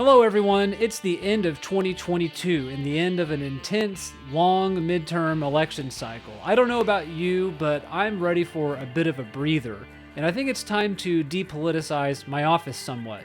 Hello, everyone. It's the end of 2022 and the end of an intense, long midterm election cycle. I don't know about you, but I'm ready for a bit of a breather. And I think it's time to depoliticize my office somewhat.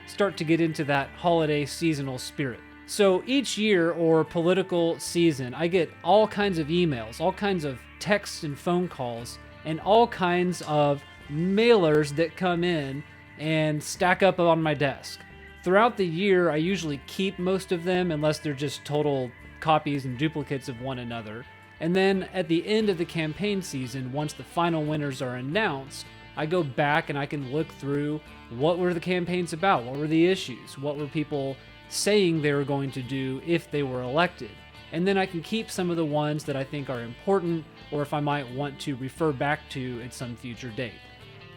Start to get into that holiday seasonal spirit. So each year or political season, I get all kinds of emails, all kinds of texts and phone calls, and all kinds of mailers that come in and stack up on my desk. Throughout the year, I usually keep most of them unless they're just total copies and duplicates of one another. And then at the end of the campaign season, once the final winners are announced, I go back and I can look through what were the campaigns about, what were the issues, what were people saying they were going to do if they were elected. And then I can keep some of the ones that I think are important or if I might want to refer back to at some future date.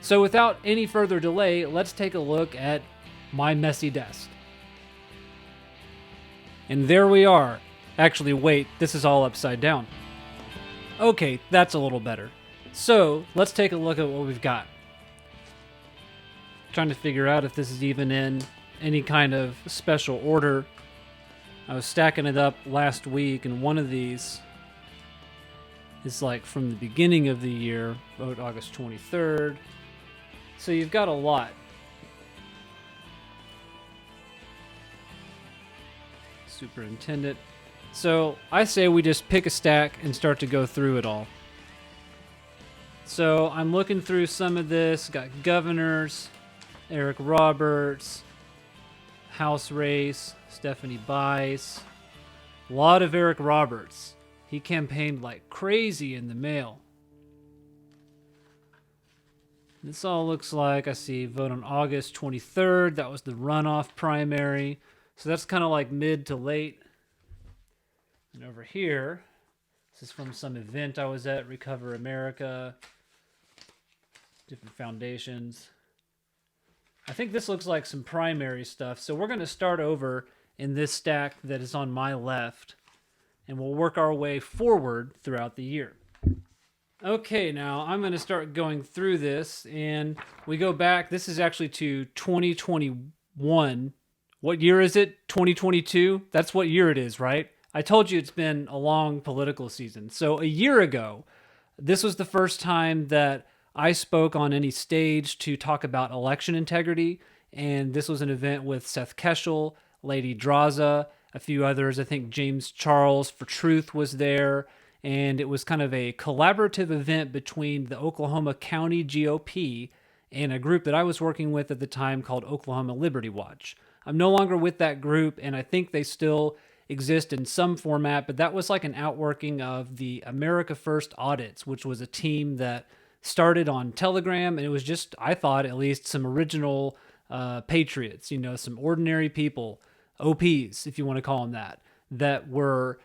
So without any further delay, let's take a look at my messy desk. And there we are. Actually, wait, this is all upside down. Okay, that's a little better. So, let's take a look at what we've got. Trying to figure out if this is even in any kind of special order. I was stacking it up last week, and one of these is like from the beginning of the year, vote August 23rd. So you've got a lot. Superintendent. So I say we just pick a stack and start to go through it all. So I'm looking through some of this. Got governors, Eric Roberts, House race, Stephanie Bice. A lot of Eric Roberts. He campaigned like crazy in the mail. This all looks like, I see, vote on August 23rd. That was the runoff primary. So that's kind of like mid to late. And over here, this is from some event I was at, Recover America, different foundations. I think this looks like some primary stuff. So we're going to start over in this stack that is on my left, and we'll work our way forward throughout the year. Okay, now I'm going to start going through this, and we go back. This is actually to 2021. What year is it? 2022? That's what year it is, right? I told you it's been a long political season. So a year ago, this was the first time that I spoke on any stage to talk about election integrity. And this was an event with Seth Keshel, Lady Draza, a few others. I think James Charles for Truth was there. And it was kind of a collaborative event between the Oklahoma County GOP and a group that I was working with at the time called Oklahoma Liberty Watch. I'm no longer with that group, and I think they still exist in some format, but that was like an outworking of the America First audits, which was a team that started on Telegram, and it was just, I thought at least, some original patriots, some ordinary people, OPs, if you want to call them that were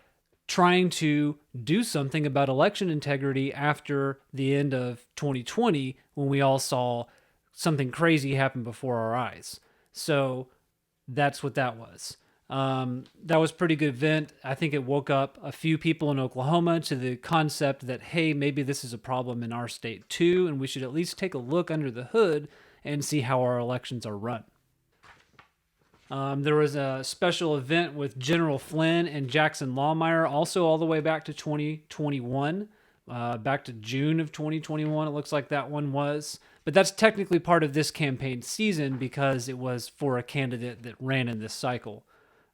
trying to do something about election integrity after the end of 2020 when we all saw something crazy happen before our eyes. So that's what that was. That was a pretty good event. I think it woke up a few people in Oklahoma to the concept that, hey, maybe this is a problem in our state too, and we should at least take a look under the hood and see how our elections are run. There was a special event with General Flynn and Jackson Lawmeyer, also all the way back to 2021, back to June of 2021, it looks like that one was. But that's technically part of this campaign season because it was for a candidate that ran in this cycle.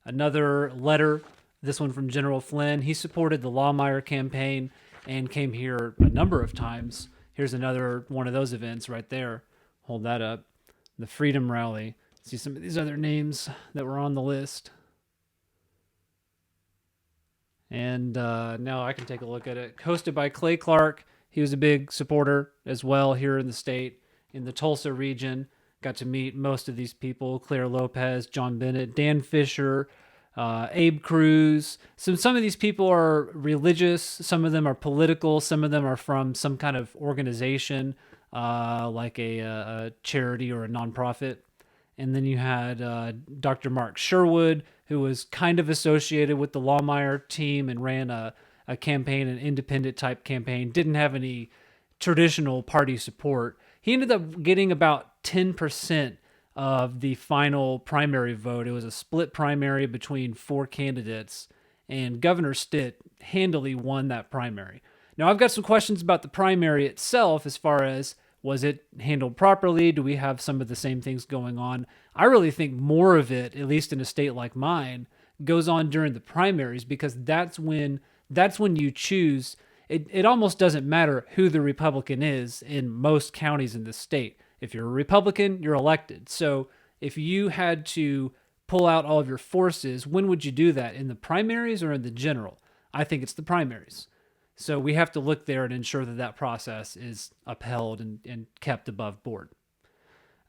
Another letter, this one from General Flynn. He supported the Lawmeyer campaign and came here a number of times. Here's another one of those events right there. Hold that up. The Freedom Rally. See some of these other names that were on the list. And now I can take a look at it. Hosted by Clay Clark. He was a big supporter as well here in the state. In the Tulsa region, got to meet most of these people: Claire Lopez, John Bennett, Dan Fisher, Abe Cruz. Some of these people are religious, some of them are political, some of them are from some kind of organization, like a charity or a nonprofit. And then you had Dr. Mark Sherwood, who was kind of associated with the Lawmeyer team and ran a campaign, an independent type campaign, didn't have any traditional party support. He ended up getting about 10% of the final primary vote. It was a split primary between 4 candidates, and Governor Stitt handily won that primary. Now, I've got some questions about the primary itself as far as, was it handled properly? Do we have some of the same things going on? I really think more of it, at least in a state like mine, goes on during the primaries, because that's when you choose. It almost doesn't matter who the Republican is in most counties in the state. If you're a Republican, you're elected. So if you had to pull out all of your forces, when would you do that? In the primaries or in the general? I think it's the primaries. So we have to look there and ensure that that process is upheld and kept above board.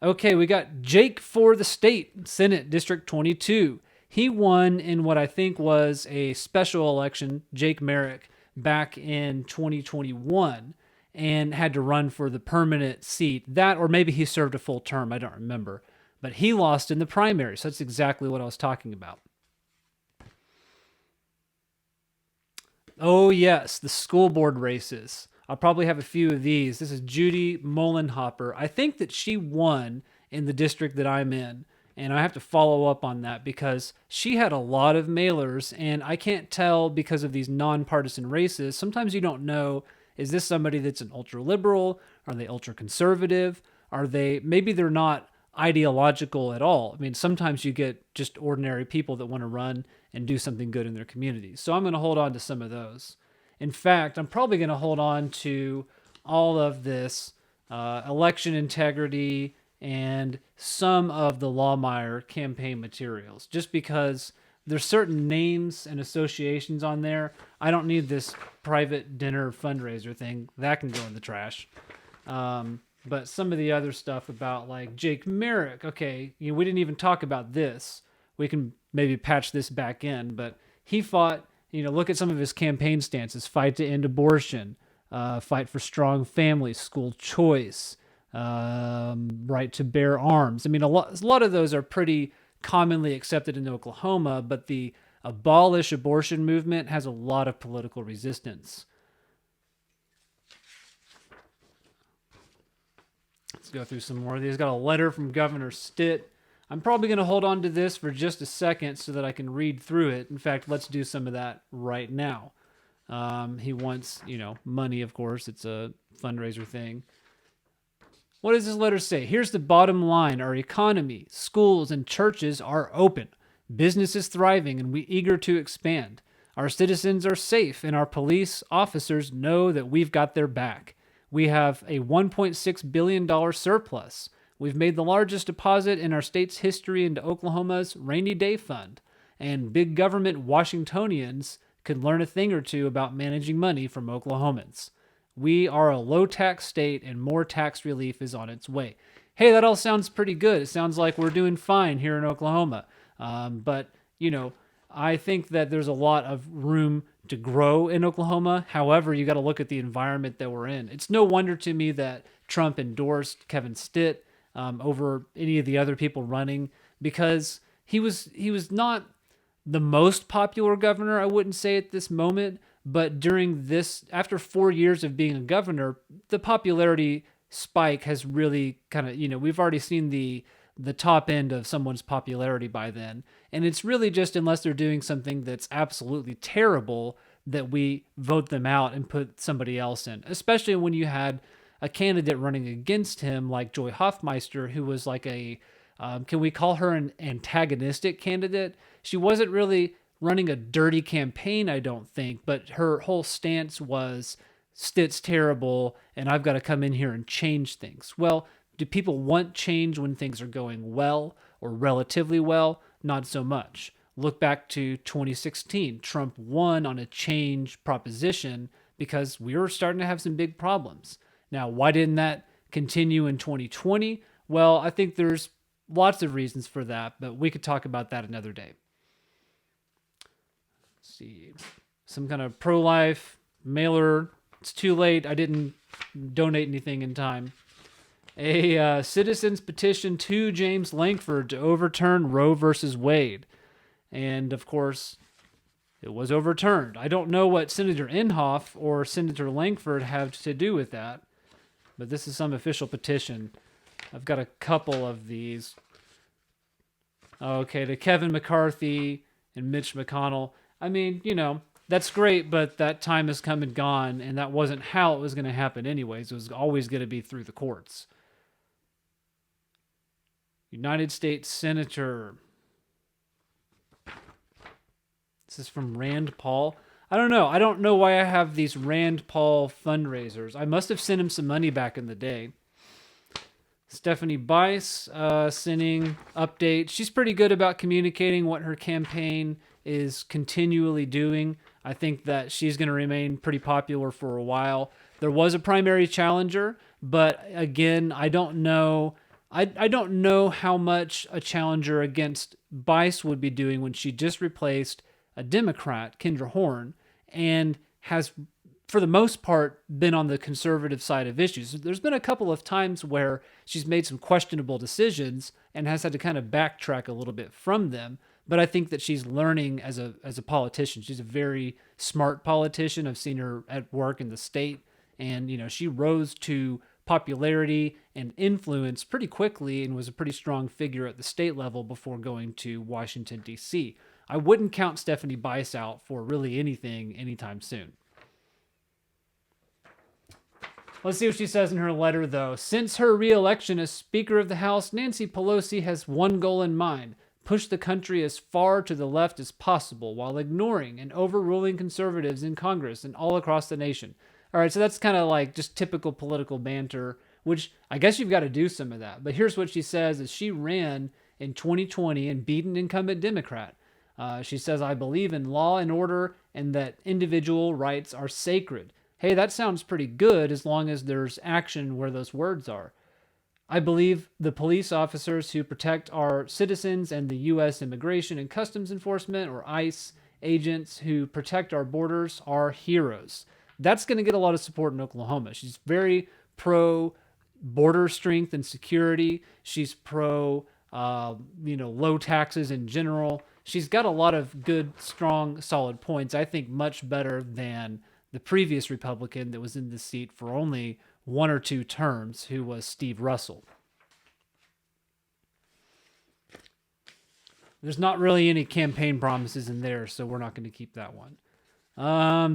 Okay, we got Jake for the state, Senate District 22. He won in what I think was a special election, Jake Merrick, back in 2021, and had to run for the permanent seat. That, or maybe he served a full term, I don't remember. But he lost in the primary, so that's exactly what I was talking about. Oh, yes, the school board races. I'll probably have a few of these. This is Judy Mullenhopper. I think that she won in the district that I'm in, and I have to follow up on that because she had a lot of mailers, and I can't tell because of these nonpartisan races. Sometimes you don't know, is this somebody that's an ultra-liberal? Are they ultra-conservative? Maybe they're not ideological at all. I mean, sometimes you get just ordinary people that want to run and do something good in their communities. So I'm going to hold on to some of those. In fact, I'm probably going to hold on to all of this election integrity and some of the Lawmeyer campaign materials, just because there's certain names and associations on there. I don't need this private dinner fundraiser thing. That can go in the trash. But some of the other stuff about like Jake Merrick, okay, we didn't even talk about this. We can maybe patch this back in, but he fought, look at some of his campaign stances: fight to end abortion, fight for strong families, school choice, right to bear arms. I mean, a lot of those are pretty commonly accepted in Oklahoma, but the abolish abortion movement has a lot of political resistance. Let's go through some more of these. Got a letter from Governor Stitt. I'm probably going to hold on to this for just a second so that I can read through it. In fact, let's do some of that right now. He wants, money, of course. It's a fundraiser thing. What does this letter say? Here's the bottom line. Our economy, schools, and churches are open. Business is thriving, and we're eager to expand. Our citizens are safe, and our police officers know that we've got their back. We have a $1.6 billion surplus. We've made the largest deposit in our state's history into Oklahoma's rainy day fund. And big government Washingtonians could learn a thing or two about managing money from Oklahomans. We are a low-tax state, and more tax relief is on its way. Hey, that all sounds pretty good. It sounds like we're doing fine here in Oklahoma. But I think that there's a lot of room to grow in Oklahoma. However, you got to look at the environment that we're in. It's no wonder to me that Trump endorsed Kevin Stitt over any of the other people running, because he was not the most popular governor, I wouldn't say at this moment, but during this, after 4 years of being a governor, the popularity spike has really kind of, we've already seen the top end of someone's popularity by then. And it's really just, unless they're doing something that's absolutely terrible, that we vote them out and put somebody else in, especially when you had a candidate running against him like Joy Hoffmeister, who was like can we call her an antagonistic candidate? She wasn't really running a dirty campaign, I don't think, but her whole stance was, Stitt's terrible, and I've got to come in here and change things. Well, do people want change when things are going well or relatively well? Not so much. Look back to 2016. Trump won on a change proposition because we were starting to have some big problems. Now, why didn't that continue in 2020? Well, I think there's lots of reasons for that, but we could talk about that another day. Let's see. Some kind of pro-life mailer. It's too late. I didn't donate anything in time. A citizen's petition to James Lankford to overturn Roe versus Wade. And, of course, it was overturned. I don't know what Senator Inhofe or Senator Lankford have to do with that, but this is some official petition. I've got a couple of these. Okay, to Kevin McCarthy and Mitch McConnell. I mean, that's great, but that time has come and gone, and that wasn't how it was going to happen anyways. It was always going to be through the courts. United States Senator. This is from Rand Paul. I don't know. I don't know why I have these Rand Paul fundraisers. I must have sent him some money back in the day. Stephanie Bice sending updates. She's pretty good about communicating what her campaign is continually doing. I think that she's going to remain pretty popular for a while. There was a primary challenger, but again, I don't know. I don't know how much a challenger against Bice would be doing when she just replaced a Democrat, Kendra Horn, and has, for the most part, been on the conservative side of issues. There's been a couple of times where she's made some questionable decisions and has had to kind of backtrack a little bit from them. But I think that she's learning as a politician. She's a very smart politician. I've seen her at work in the state, and she rose to popularity and influence pretty quickly and was a pretty strong figure at the state level before going to Washington, D.C. I wouldn't count Stephanie Bice out for really anything anytime soon. Let's see what she says in her letter, though. Since her re-election as Speaker of the House, Nancy Pelosi has one goal in mind: push the country as far to the left as possible while ignoring and overruling conservatives in Congress and all across the nation. All right, so that's kind of like just typical political banter, which I guess you've got to do some of that. But here's what she says as she ran in 2020 and beat an incumbent Democrat. She says, I believe in law and order and that individual rights are sacred. Hey, that sounds pretty good as long as there's action where those words are. I believe the police officers who protect our citizens and the U.S. Immigration and Customs Enforcement, or ICE, agents who protect our borders are heroes. That's going to get a lot of support in Oklahoma. She's very pro border strength and security. She's pro, low taxes in general. She's got a lot of good, strong, solid points. I think much better than the previous Republican that was in the seat for only 1 or 2 terms, who was Steve Russell. There's not really any campaign promises in there, so we're not going to keep that one.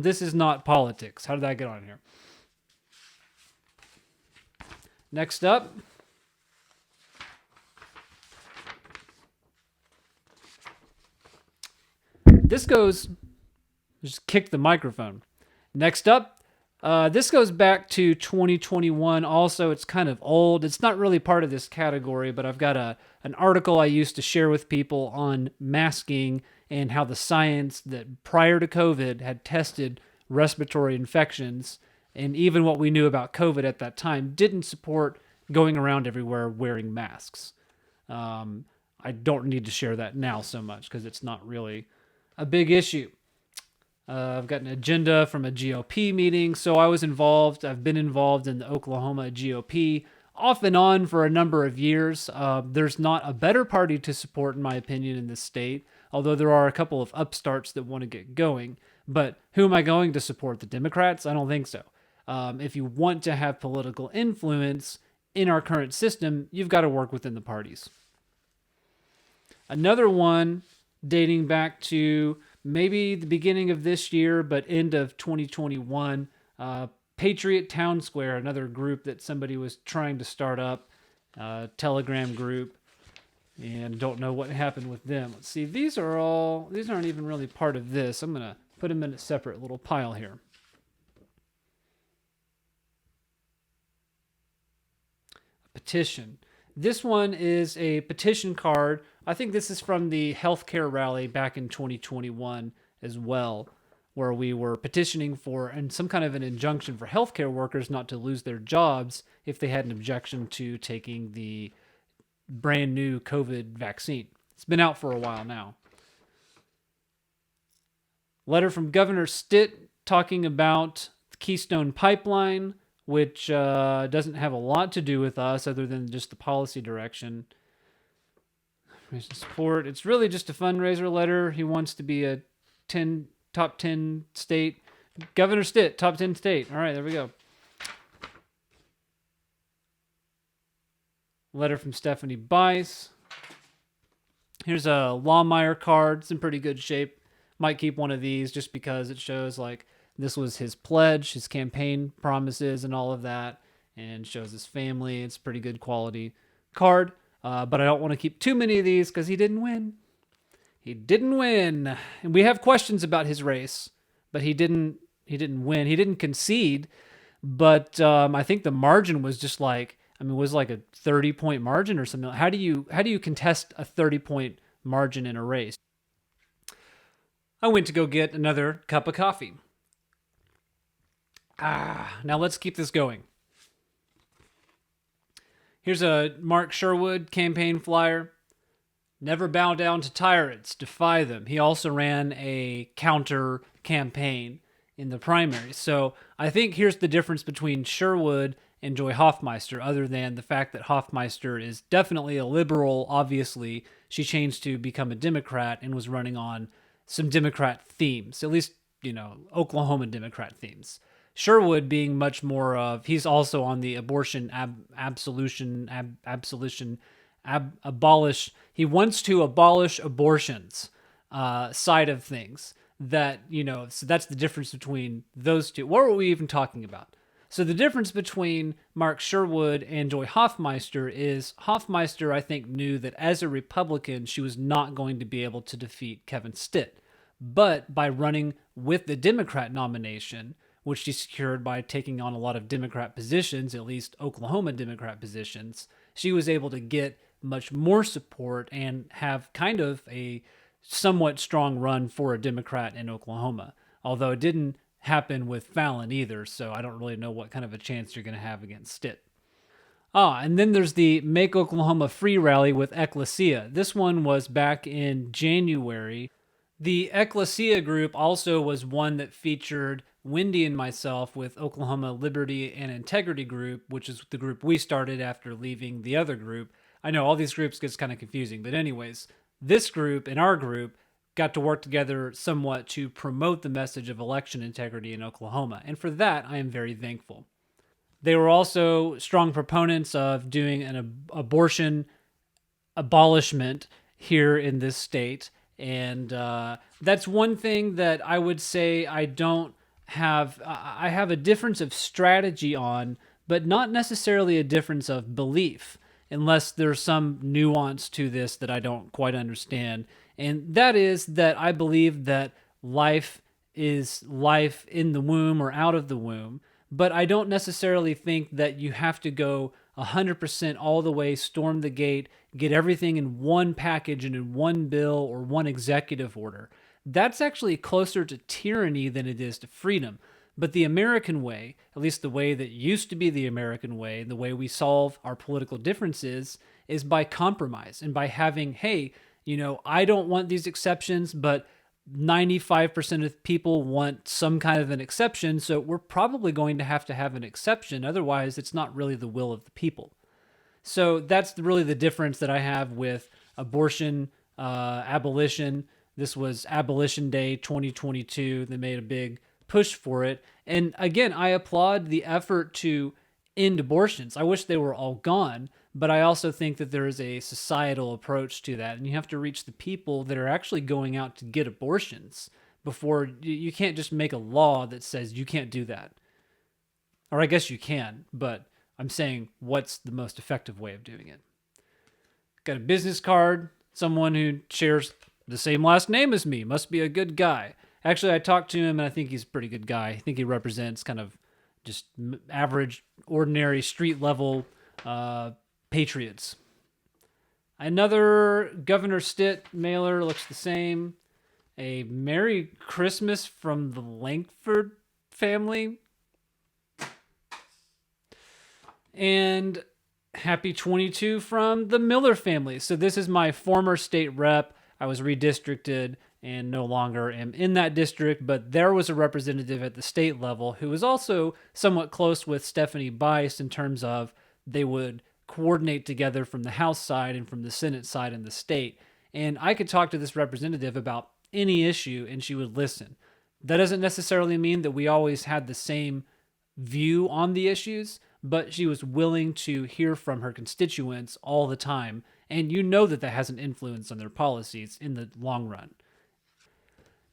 This is not politics. How did that get on here? Next up. Just kick the microphone. Next up, this goes back to 2021. Also, it's kind of old. It's not really part of this category, but I've got an article I used to share with people on masking and how the science that prior to COVID had tested respiratory infections, and even what we knew about COVID at that time didn't support going around everywhere wearing masks. I don't need to share that now so much because it's not really a big issue. I've got an agenda from a GOP meeting, so I've been involved in the Oklahoma GOP off and on for a number of years. There's not a better party to support, in my opinion, in this state, although there are a couple of upstarts that want to get going. But who am I going to support? The Democrats? I don't think so. If you want to have political influence in our current system, you've got to work within the parties. Another one dating back to maybe the beginning of this year, but end of 2021, Patriot Town Square, another group that somebody was trying to start up, Telegram group, and don't know what happened with them. Let's see, these aren't even really part of this. I'm going to put them in a separate little pile here. A petition. This one is a petition card. I think this is from the healthcare rally back in 2021 as well, where we were petitioning for and some kind of an injunction for healthcare workers not to lose their jobs if they had an objection to taking the brand new COVID vaccine. It's been out for a while now. Letter from Governor Stitt talking about the Keystone Pipeline, which doesn't have a lot to do with us other than just the policy direction. Support. It's really just a fundraiser letter. He wants to be a top 10 state. Governor Stitt, top 10 state. All right, there we go. Letter from Stephanie Bice. Here's a Lawmeyer card. It's in pretty good shape. Might keep one of these just because it shows like this was his pledge, his campaign promises, and all of that, and shows his family. It's pretty good quality card. But I don't want to keep too many of these because he didn't win. He didn't win, and we have questions about his race, but he didn't. He didn't win. He didn't concede, but I think the margin was just like, I mean, it was like a 30-point margin or something. How do you contest a 30-point margin in a race? I went to go get another cup of coffee. Now let's keep this going. Here's a Mark Sherwood campaign flyer. Never bow down to tyrants, defy them. He also ran a counter campaign in the primary. So I think here's the difference between Sherwood and Joy Hoffmeister, other than the fact that Hoffmeister is definitely a liberal. Obviously, she changed to become a Democrat and was running on some Democrat themes, at least, Oklahoma Democrat themes. Sherwood being much more of, he's also on the abortion abolish. He wants to abolish abortions side of things. So that's the difference between those two. What were we even talking about? So the difference between Mark Sherwood and Joy Hoffmeister is Hoffmeister, I think, knew that as a Republican, she was not going to be able to defeat Kevin Stitt. But by running with the Democrat nomination, which she secured by taking on a lot of Democrat positions, at least Oklahoma Democrat positions, she was able to get much more support and have kind of a somewhat strong run for a Democrat in Oklahoma. Although it didn't happen with Fallon either, so I don't really know what kind of a chance you're going to have against Stitt. And then there's the Make Oklahoma Free rally with Ecclesia. This one was back in January. The Ecclesia group also was one that featured Wendy and myself with Oklahoma Liberty and Integrity Group, which is the group we started after leaving the other group. I know all these groups gets kind of confusing, but anyways, this group and our group got to work together somewhat to promote the message of election integrity in Oklahoma. And for that, I am very thankful. They were also strong proponents of doing an abortion abolishment here in this state. And that's one thing that I would say I have a difference of strategy on, but not necessarily a difference of belief, unless there's some nuance to this that I don't quite understand. And that is that I believe that life is life in the womb or out of the womb, but I don't necessarily think that you have to go 100% all the way, storm the gate, get everything in one package and in one bill or one executive order. That's actually closer to tyranny than it is to freedom. But the American way, at least the way that used to be the American way, the way we solve our political differences, is by compromise and by having, hey, I don't want these exceptions, but 95% of people want some kind of an exception, so we're probably going to have an exception. Otherwise, it's not really the will of the people. So that's really the difference that I have with abortion, abolition. This was Abolition Day 2022. They made a big push for it. And again, I applaud the effort to end abortions. I wish they were all gone, but I also think that there is a societal approach to that, and you have to reach the people that are actually going out to get abortions before you can't just make a law that says you can't do that. Or I guess you can, but I'm saying what's the most effective way of doing it. Got a business card, someone who shares the same last name as me, must be a good guy. Actually, I talked to him and I think he's a pretty good guy. I think he represents kind of just average, ordinary, street level patriots. Another Governor Stitt mailer looks the same. A Merry Christmas from the Langford family. And Happy 22 from the Miller family. So this is my former state rep. I was redistricted and no longer am in that district, but there was a representative at the state level who was also somewhat close with Stephanie Bice in terms of they would coordinate together from the House side and from the Senate side in the state. And I could talk to this representative about any issue and she would listen. That doesn't necessarily mean that we always had the same view on the issues, but she was willing to hear from her constituents all the time And you know that that has an influence on their policies in the long run.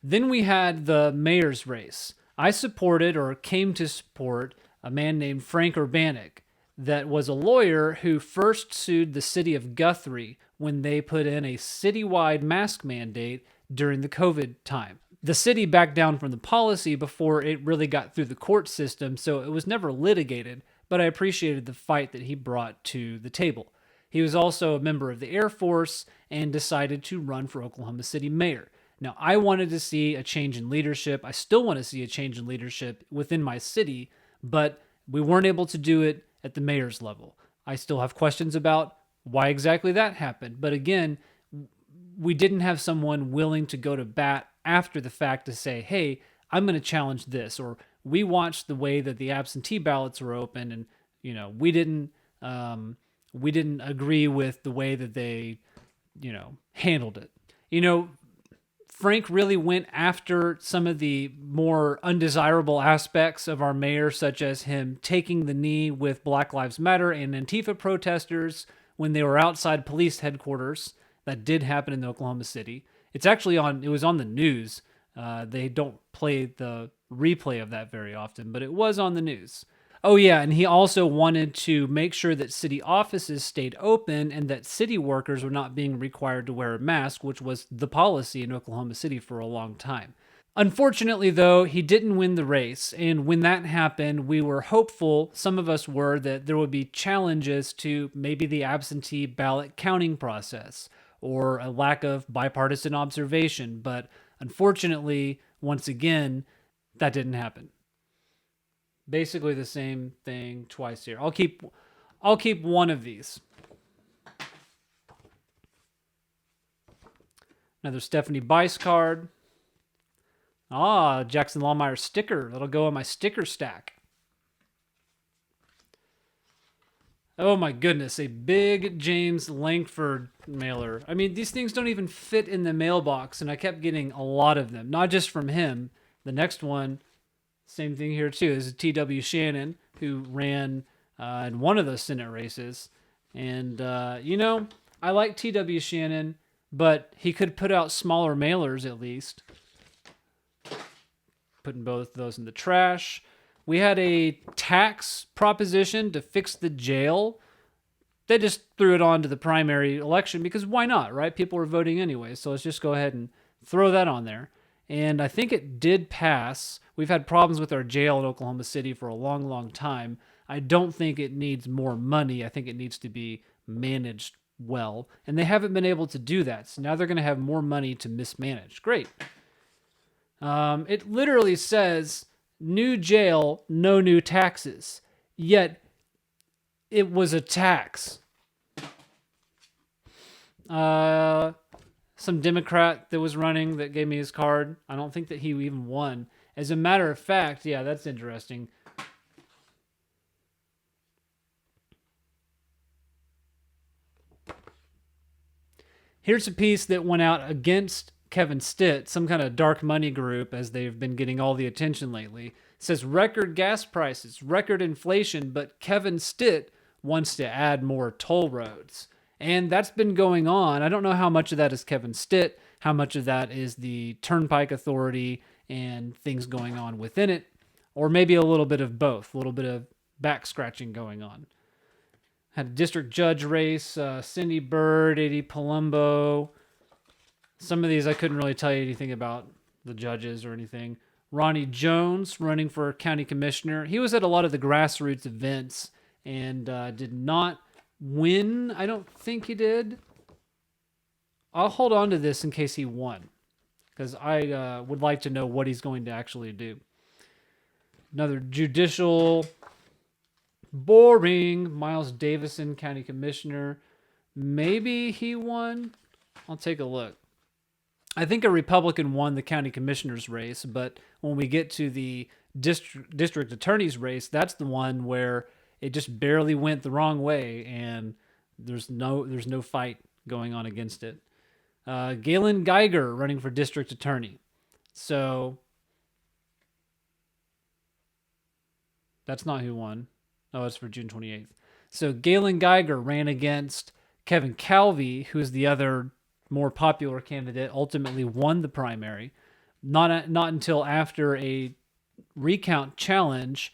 Then we had the mayor's race. I supported or came to support a man named Frank Urbanek that was a lawyer who first sued the city of Guthrie when they put in a citywide mask mandate during the COVID time. The city backed down from the policy before it really got through the court system, so it was never litigated, but I appreciated the fight that he brought to the table. He was also a member of the Air Force and decided to run for Oklahoma City mayor. Now, I wanted to see a change in leadership. I still want to see a change in leadership within my city, but we weren't able to do it at the mayor's level. I still have questions about why exactly that happened. But again, we didn't have someone willing to go to bat after the fact to say, hey, I'm going to challenge this. Or we watched the way that the absentee ballots were open and, we didn't agree with the way that they, handled it. Frank really went after some of the more undesirable aspects of our mayor, such as him taking the knee with Black Lives Matter and Antifa protesters when they were outside police headquarters. That did happen in Oklahoma City. It was on the news. They don't play the replay of that very often, but it was on the news. Oh yeah, and he also wanted to make sure that city offices stayed open and that city workers were not being required to wear a mask, which was the policy in Oklahoma City for a long time. Unfortunately, though, he didn't win the race, and when that happened, we were hopeful, some of us were, that there would be challenges to maybe the absentee ballot counting process or a lack of bipartisan observation, but unfortunately, once again, that didn't happen. Basically the same thing twice here. I'll keep one of these. Another Stephanie Bice card. Jackson Lawmeyer sticker. That'll go on my sticker stack. Oh my goodness, a big James Langford mailer. I mean, these things don't even fit in the mailbox, and I kept getting a lot of them. Not just from him. The next one, same thing here too. This is T.W. Shannon, who ran in one of those Senate races. And, I like T.W. Shannon, but he could put out smaller mailers at least. Putting both those in the trash. We had a tax proposition to fix the jail. They just threw it on to the primary election because why not, right? People were voting anyway, so let's just go ahead and throw that on there. And I think it did pass. We've had problems with our jail in Oklahoma City for a long, long time. I don't think it needs more money. I think it needs to be managed well. And they haven't been able to do that. So now they're going to have more money to mismanage. Great. It literally says, new jail, no new taxes. Yet, it was a tax. Some Democrat that was running that gave me his card. I don't think that he even won. As a matter of fact, yeah, that's interesting. Here's a piece that went out against Kevin Stitt, some kind of dark money group, as they've been getting all the attention lately. It says record gas prices, record inflation, but Kevin Stitt wants to add more toll roads. And that's been going on. I don't know how much of that is Kevin Stitt, how much of that is the Turnpike Authority and things going on within it, or maybe a little bit of both, a little bit of back scratching going on. Had a district judge race, Cindy Bird, Eddie Palumbo. Some of these I couldn't really tell you anything about the judges or anything. Ronnie Jones running for county commissioner. He was at a lot of the grassroots events and did not win. I don't think he did. I'll hold on to this in case he won, because I would like to know what he's going to actually do. Another judicial, boring, Miles Davison, county commissioner. Maybe he won. I'll take a look. I think a Republican won the county commissioner's race, but when we get to the district attorney's race, that's the one where it just barely went the wrong way, and there's no fight going on against it. Galen Geiger running for district attorney. So that's not who won. Oh, it's for June 28th. So Galen Geiger ran against Kevin Calvi, who is the other more popular candidate, ultimately won the primary. Not until after a recount challenge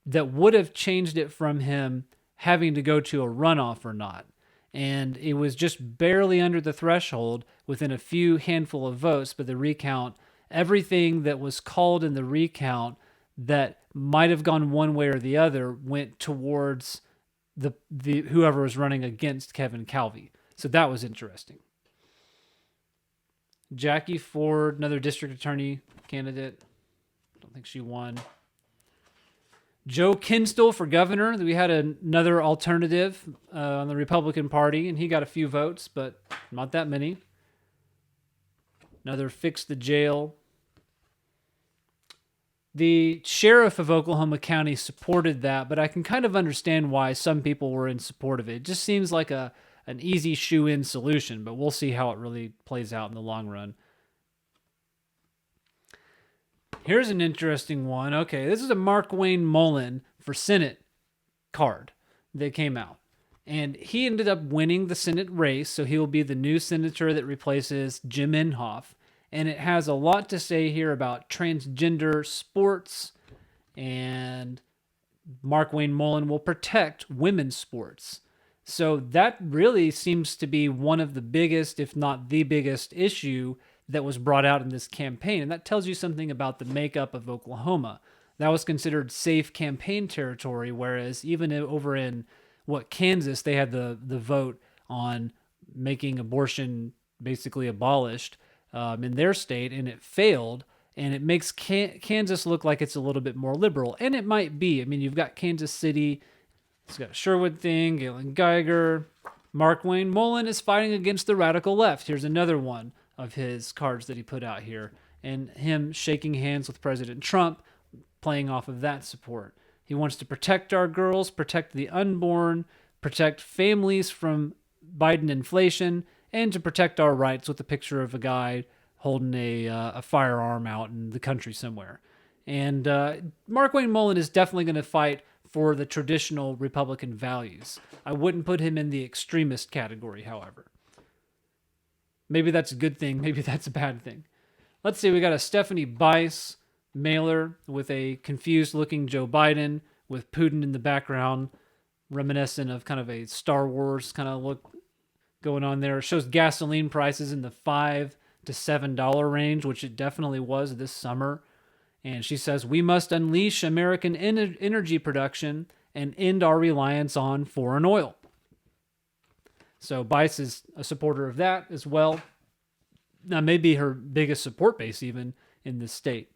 that would have changed it from him having to go to a runoff or not. And it was just barely under the threshold within a few handful of votes, but the recount, everything that was called in the recount that might have gone one way or the other went towards the whoever was running against Kevin Calvi. So that was interesting. Jackie Ford, another district attorney candidate. Don't think she won. Joe Kinstall for governor. We had another alternative on the Republican Party, and he got a few votes, but not that many. Another fix the jail. The sheriff of Oklahoma County supported that, but I can kind of understand why some people were in support of it. It just seems like an easy shoe-in solution, but we'll see how it really plays out in the long run. Here's an interesting one. Okay, this is a Mark Wayne Mullen for Senate card that came out. And he ended up winning the Senate race, so he will be the new senator that replaces Jim Inhofe. And it has a lot to say here about transgender sports, and Mark Wayne Mullen will protect women's sports. So that really seems to be one of the biggest, if not the biggest, issue that was brought out in this campaign. And that tells you something about the makeup of Oklahoma. That was considered safe campaign territory, whereas even over in Kansas, they had the vote on making abortion basically abolished in their state, and it failed. And it makes Kansas look like it's a little bit more liberal. And it might be. I mean, you've got Kansas City, it's got a Sherwood thing, Galen Geiger. Mark Wayne Mullen is fighting against the radical left. Here's another one of his cards that he put out here, and him shaking hands with President Trump, playing off of that support. He wants to protect our girls, protect the unborn, protect families from Biden inflation, and to protect our rights, with a picture of a guy holding a firearm out in the country somewhere. And Mark Wayne Mullen is definitely going to fight for the traditional Republican values. I wouldn't put him in the extremist category, however. Maybe that's a good thing. Maybe that's a bad thing. Let's see. We got a Stephanie Bice mailer with a confused-looking Joe Biden with Putin in the background, reminiscent of kind of a Star Wars kind of look going on there. It shows gasoline prices in the $5 to $7 range, which it definitely was this summer. And she says, we must unleash American energy production and end our reliance on foreign oil. So Bice is a supporter of that as well. Now, maybe her biggest support base even in this state.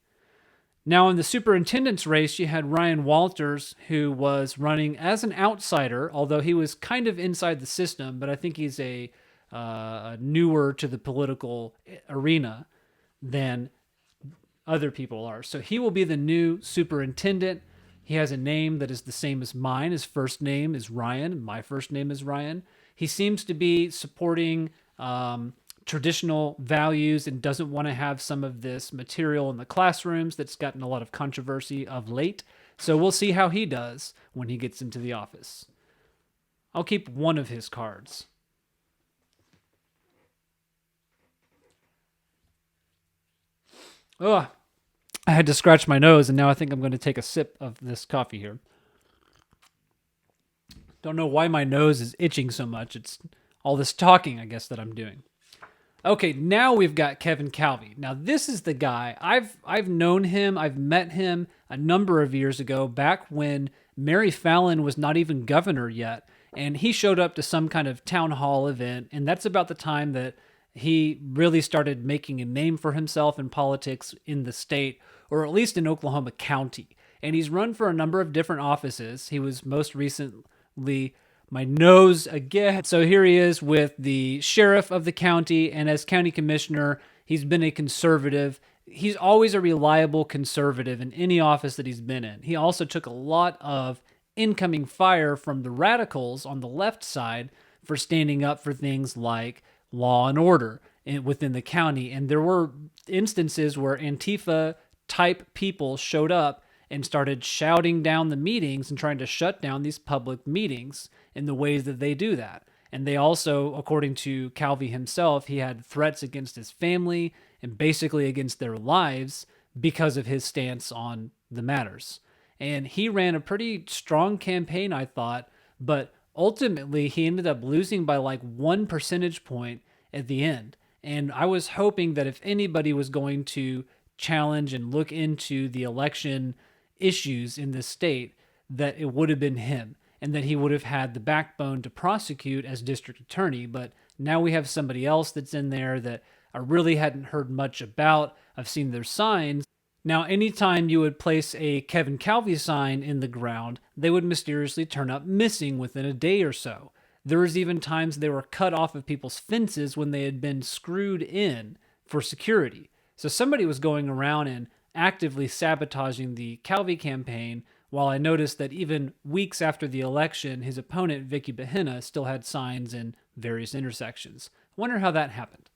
Now, in the superintendent's race, you had Ryan Walters, who was running as an outsider, although he was kind of inside the system, but I think he's a newer to the political arena than other people are. So he will be the new superintendent. He has a name that is the same as mine. His first name is Ryan, and my first name is Ryan. He seems to be supporting traditional values and doesn't want to have some of this material in the classrooms that's gotten a lot of controversy of late. So we'll see how he does when he gets into the office. I'll keep one of his cards. Oh, I had to scratch my nose, and now I think I'm going to take a sip of this coffee here. Don't know why my nose is itching so much. It's all this talking, I guess, that I'm doing. Okay, now we've got Kevin Calvi. Now, this is the guy. I've known him. I've met him a number of years ago, back when Mary Fallin was not even governor yet. And he showed up to some kind of town hall event, and that's about the time that he really started making a name for himself in politics in the state, or at least in Oklahoma County. And he's run for a number of different offices. He was most recently, my nose again. So here he is with the sheriff of the county, and as county commissioner, he's been a conservative. He's always a reliable conservative in any office that he's been in. He also took a lot of incoming fire from the radicals on the left side for standing up for things like law and order within the county. And there were instances where Antifa type people showed up and started shouting down the meetings and trying to shut down these public meetings in the ways that they do that. And they also, according to Calvi himself, he had threats against his family and basically against their lives because of his stance on the matters. And he ran a pretty strong campaign, I thought, but ultimately he ended up losing by like 1 percentage point at the end. And I was hoping that if anybody was going to challenge and look into the election issues in this state, that it would have been him and that he would have had the backbone to prosecute as district attorney. But now we have somebody else that's in there that I really hadn't heard much about. I've seen their signs. Now, anytime you would place a Kevin Calvi sign in the ground, they would mysteriously turn up missing within a day or so. There was even times they were cut off of people's fences when they had been screwed in for security. So somebody was going around and actively sabotaging the Calvi campaign, while I noticed that even weeks after the election, his opponent, Vicky Bahena, still had signs in various intersections. I wonder how that happened.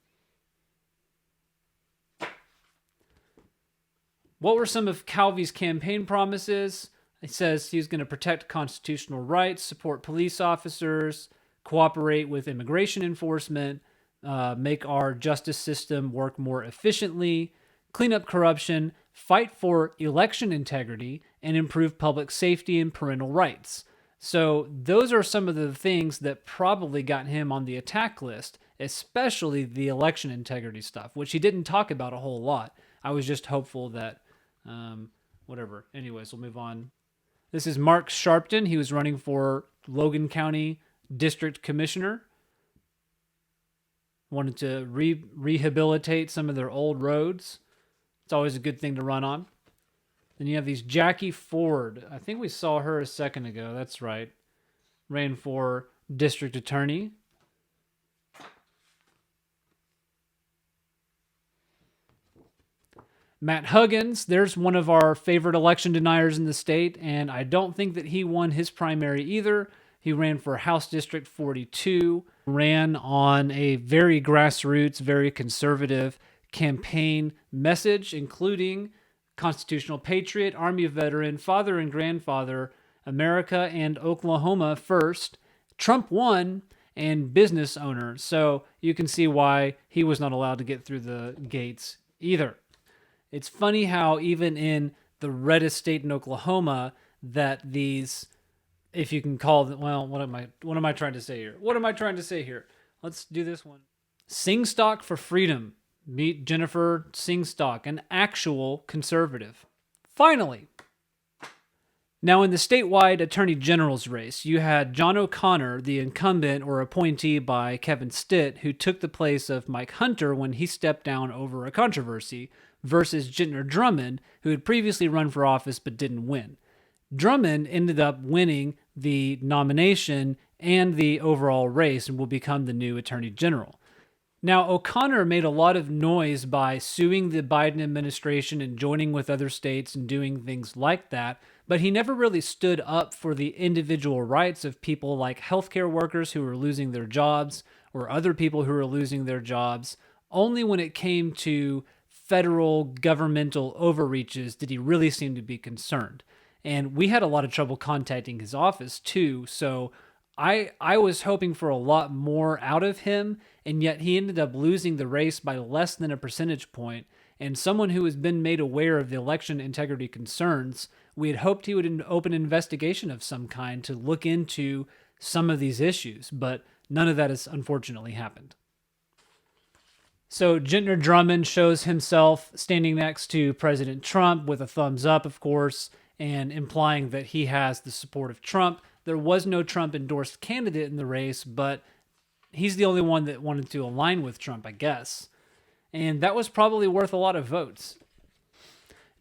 What were some of Calvi's campaign promises? He says he was going to protect constitutional rights, support police officers, cooperate with immigration enforcement, make our justice system work more efficiently, clean up corruption, fight for election integrity, and improve public safety and parental rights. So those are some of the things that probably got him on the attack list, especially the election integrity stuff, which he didn't talk about a whole lot. I was just hopeful that, whatever. Anyways, we'll move on. This is Mark Sharpton. He was running for Logan County District Commissioner. Wanted to rehabilitate some of their old roads. It's always a good thing to run on. Then you have these Jackie Ford. I think we saw her a second ago. That's right. Ran for district attorney. Matt Huggins, there's one of our favorite election deniers in the state, and I don't think that he won his primary either. He ran for House District 42, ran on a very grassroots, very conservative campaign message, including constitutional patriot, Army veteran, father and grandfather, America and Oklahoma first, Trump won, and business owner. So you can see why he was not allowed to get through the gates either. It's funny how even in the reddest state in Oklahoma, that these, if you can call them, well, what am I trying to say here? What am I trying to say here? Let's do this one. Singstock for Freedom. Meet Jennifer Singstock, an actual conservative. Finally. Now, in the statewide attorney general's race, you had John O'Connor, the incumbent or appointee by Kevin Stitt, who took the place of Mike Hunter when he stepped down over a controversy, versus Gentner Drummond, who had previously run for office but didn't win. Drummond ended up winning the nomination and the overall race and will become the new attorney general. Now, O'Connor made a lot of noise by suing the Biden administration and joining with other states and doing things like that, but he never really stood up for the individual rights of people like healthcare workers who were losing their jobs or other people who were losing their jobs. Only when it came to federal governmental overreaches did he really seem to be concerned. And we had a lot of trouble contacting his office too, so I was hoping for a lot more out of him, and yet he ended up losing the race by less than a percentage point. And someone who has been made aware of the election integrity concerns, we had hoped he would open an investigation of some kind to look into some of these issues, but none of that has unfortunately happened. So Gentner Drummond shows himself standing next to President Trump with a thumbs up, of course, and implying that he has the support of Trump. There was no Trump-endorsed candidate in the race, but he's the only one that wanted to align with Trump, I guess. And that was probably worth a lot of votes.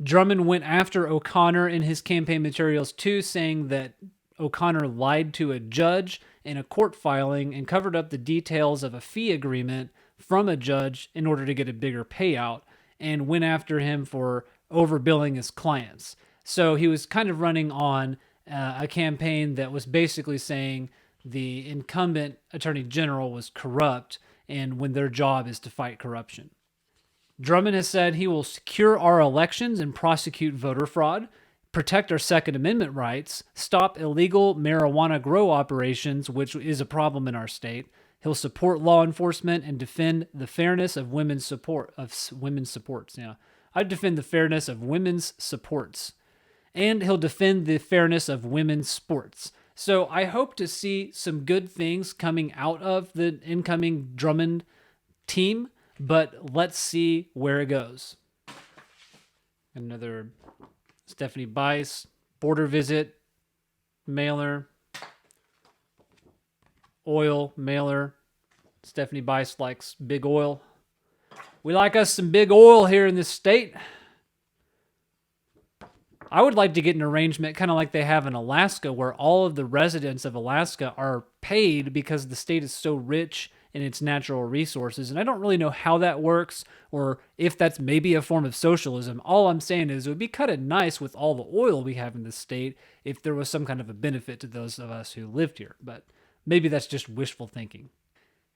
Drummond went after O'Connor in his campaign materials too, saying that O'Connor lied to a judge in a court filing and covered up the details of a fee agreement from a judge in order to get a bigger payout, and went after him for overbilling his clients. So he was kind of running on a campaign that was basically saying the incumbent attorney general was corrupt, and when their job is to fight corruption. Drummond has said he will secure our elections and prosecute voter fraud, protect our Second Amendment rights, stop illegal marijuana grow operations, which is a problem in our state. He'll support law enforcement and defend the fairness of women's supports. Yeah, I'd defend the fairness of women's supports, and he'll defend the fairness of women's sports. So I hope to see some good things coming out of the incoming Drummond team, but let's see where it goes. Another Stephanie Bice border visit mailer, oil mailer. Stephanie Bice likes big oil. We like us some big oil here in this state. I would like to get an arrangement kind of like they have in Alaska, where all of the residents of Alaska are paid because the state is so rich in its natural resources. And I don't really know how that works or if that's maybe a form of socialism. All I'm saying is it would be kind of nice with all the oil we have in the state if there was some kind of a benefit to those of us who lived here. But maybe that's just wishful thinking.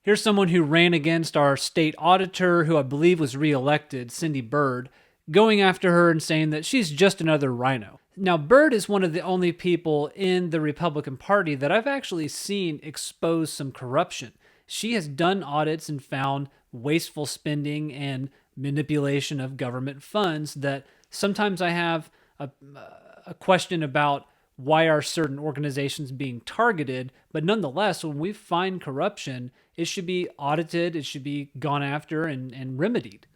Here's someone who ran against our state auditor, who I believe was reelected, Cindy Byrd, going after her and saying that she's just another rhino. Now, Byrd is one of the only people in the Republican Party that I've actually seen expose some corruption. She has done audits and found wasteful spending and manipulation of government funds that sometimes I have a question about why are certain organizations being targeted, but nonetheless, when we find corruption, it should be audited, it should be gone after and remedied.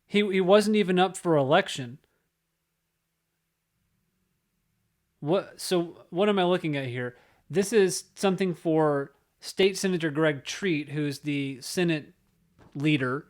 He wasn't even up for election. So what am I looking at here? This is something for State Senator Greg Treat, who's the Senate leader.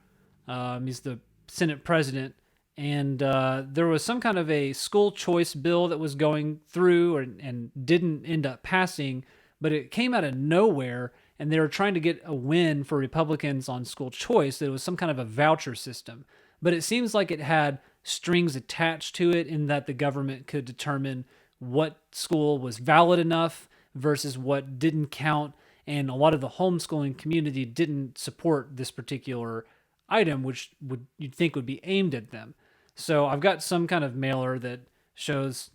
He's the Senate president. And there was some kind of a school choice bill that was going through and didn't end up passing, but it came out of nowhere, and they were trying to get a win for Republicans on school choice. It was some kind of a voucher system. But it seems like it had strings attached to it in that the government could determine what school was valid enough versus what didn't count. And a lot of the homeschooling community didn't support this particular item, which you'd think would be aimed at them. So I've got some kind of mailer that shows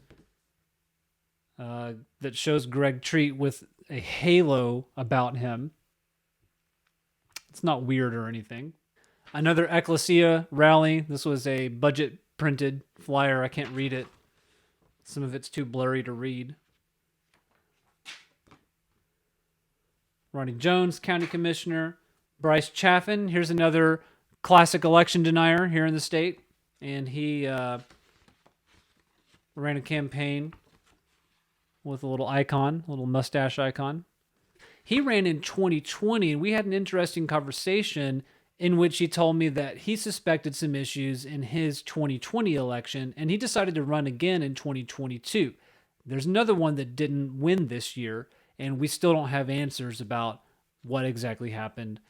Greg Treat with a halo about him. It's not weird or anything. Another Ecclesia rally. This was a budget printed flyer. I can't read it. Some of it's too blurry to read. Ronnie Jones, County Commissioner. Bryce Chaffin. Here's another classic election denier here in the state. And he ran a campaign with a little icon, a little mustache icon. He ran in 2020, and we had an interesting conversation in which he told me that he suspected some issues in his 2020 election, and he decided to run again in 2022. There's another one that didn't win this year, and we still don't have answers about what exactly happened.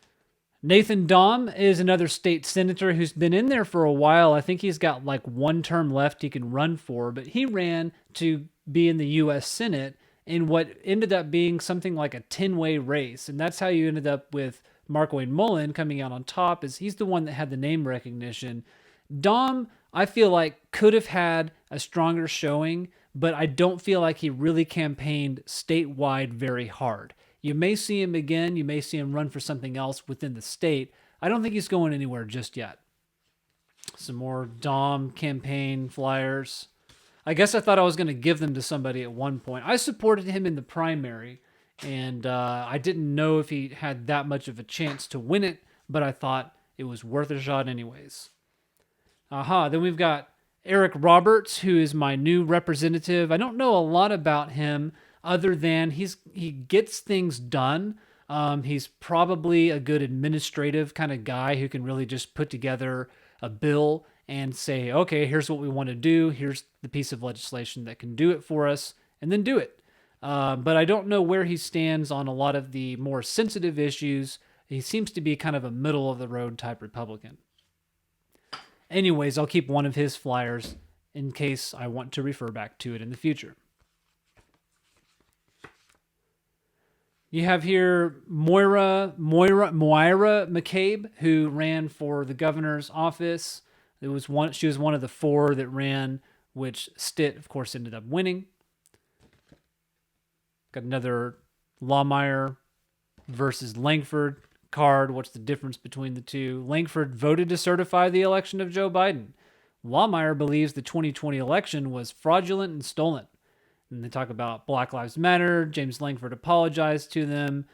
Nathan Dahm is another state senator who's been in there for a while. I think he's got like one term left he can run for, but he ran to be in the U.S. Senate in what ended up being something like a 10-way race, and that's how you ended up with Mark Wayne Mullen coming out on top, is he's the one that had the name recognition. Dom, I feel like, could have had a stronger showing, but I don't feel like he really campaigned statewide very hard. You may see him again. You may see him run for something else within the state. I don't think he's going anywhere just yet. Some more Dom campaign flyers. I guess I thought I was going to give them to somebody at one point. I supported him in the primary, and I didn't know if he had that much of a chance to win it, but I thought it was worth a shot anyways. Then we've got Eric Roberts, who is my new representative. I don't know a lot about him other than he gets things done. He's probably a good administrative kind of guy who can really just put together a bill and say, okay, here's what we want to do. Here's the piece of legislation that can do it for us, and then do it. But I don't know where he stands on a lot of the more sensitive issues. He seems to be kind of a middle-of-the-road type Republican. Anyways, I'll keep one of his flyers in case I want to refer back to it in the future. You have here Moira McCabe, who ran for the governor's office. She was one of the four that ran which Stitt, of course, ended up winning. Got another Lawmeyer versus Langford card. What's the difference between the two? Langford voted to certify the election of Joe Biden. Lawmeyer believes the 2020 election was fraudulent and stolen. And they talk about Black Lives Matter. James Langford apologized to them.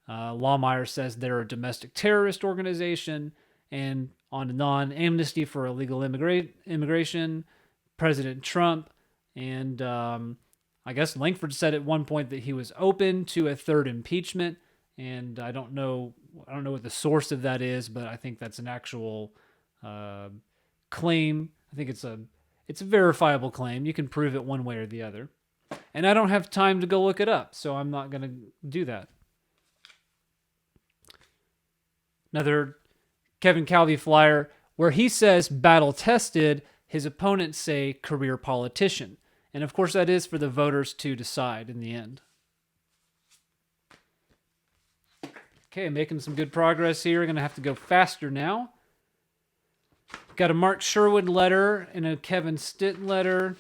Lawmeyer says they're a domestic terrorist organization, and on. Amnesty for illegal immigration, President Trump, and I guess Langford said at one point that he was open to a third impeachment, and I don't know what the source of that is, but I think that's an actual claim. I think it's a verifiable claim. You can prove it one way or the other. And I don't have time to go look it up, so I'm not going to do that. Another Kevin Calvi flyer where he says battle tested, his opponents say career politician. And of course that is for the voters to decide in the end. Okay, making some good progress here. Going to have to go faster now. Got a Mark Sherwood letter and a Kevin Stitt letter.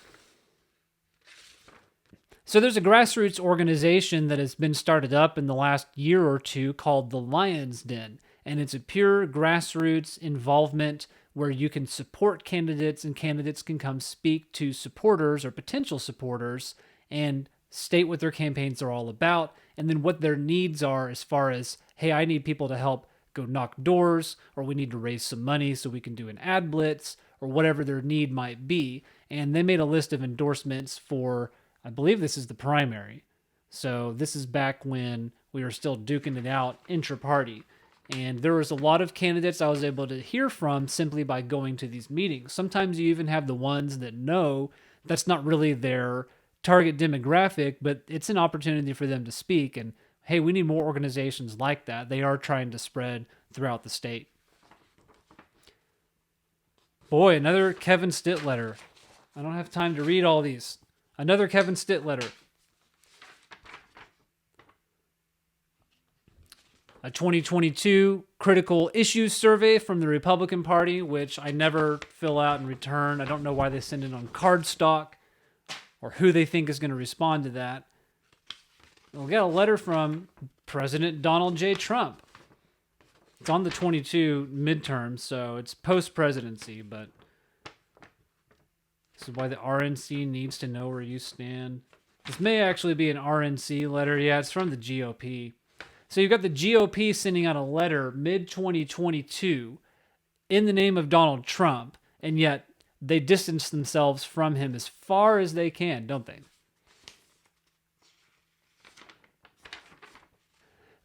So there's a grassroots organization that has been started up in the last year or two called the Lion's Den. And it's a pure grassroots involvement where you can support candidates and candidates can come speak to supporters or potential supporters and state what their campaigns are all about and then what their needs are as far as, hey, I need people to help go knock doors, or we need to raise some money so we can do an ad blitz, or whatever their need might be. And they made a list of endorsements for, I believe this is the primary. So this is back when we were still duking it out intra-party. And there was a lot of candidates I was able to hear from simply by going to these meetings. Sometimes you even have the ones that know that's not really their target demographic, but it's an opportunity for them to speak. And hey, we need more organizations like that. They are trying to spread throughout the state. Boy, another Kevin Stitt letter. I don't have time to read all these. Another Kevin Stitt letter. A 2022 critical issues survey from the Republican Party, which I never fill out and return. I don't know why they send it on cardstock or who they think is going to respond to that. We'll get a letter from President Donald J. Trump. It's on the 22 midterms, so it's post-presidency, but this is why the RNC needs to know where you stand. This may actually be an RNC letter. Yeah, it's from the GOP. So you've got the GOP sending out a letter mid-2022 in the name of Donald Trump, and yet they distance themselves from him as far as they can, don't they?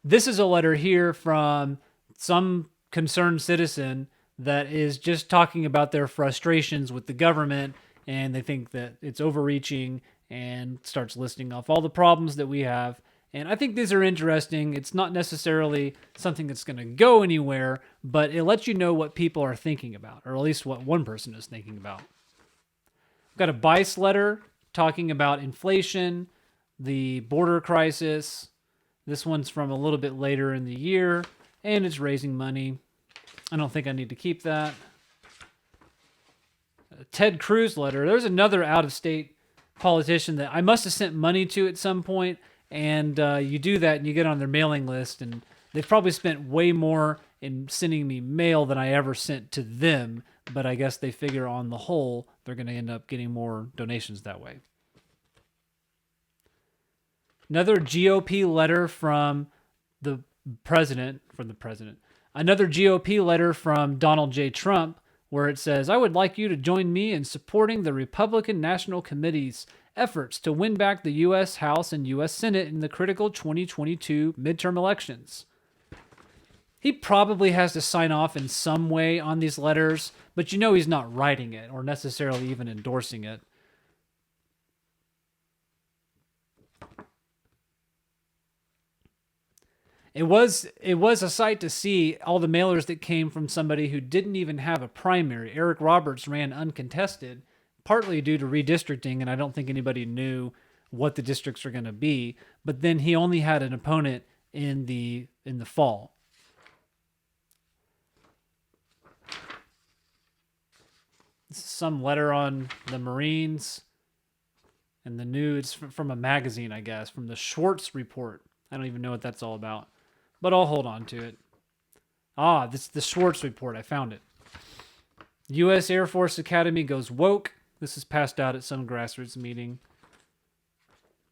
This is a letter here from some concerned citizen that is just talking about their frustrations with the government, and they think that it's overreaching and starts listing off all the problems that we have. And I think these are interesting. It's not necessarily something that's going to go anywhere, but it lets you know what people are thinking about, or at least what one person is thinking about. I've got a Bice letter talking about inflation, the border crisis. This one's from a little bit later in the year, and it's raising money. I don't think I need to keep that. A Ted Cruz letter. There's another out-of-state politician that I must have sent money to at some point, and you do that and you get on their mailing list, and they've probably spent way more in sending me mail than I ever sent to them, but I guess they figure on the whole they're going to end up getting more donations that way. Another GOP letter from the president. Another GOP letter from Donald J. Trump, where it says, I would like you to join me in supporting the Republican National Committee's efforts to win back the U.S. House and U.S. Senate in the critical 2022 midterm elections. He probably has to sign off in some way on these letters, but you know he's not writing it or necessarily even endorsing it. It was a sight to see all the mailers that came from somebody who didn't even have a primary. Eric Roberts ran uncontested, partly due to redistricting, and I don't think anybody knew what the districts were going to be. But then he only had an opponent in the fall. some letter on the Marines and the news. It's from a magazine, I guess, from the Schwartz Report. I don't even know what that's all about, but I'll hold on to it. This is the Schwartz Report. I found it. U.S. Air Force Academy goes woke. This is passed out at some grassroots meeting.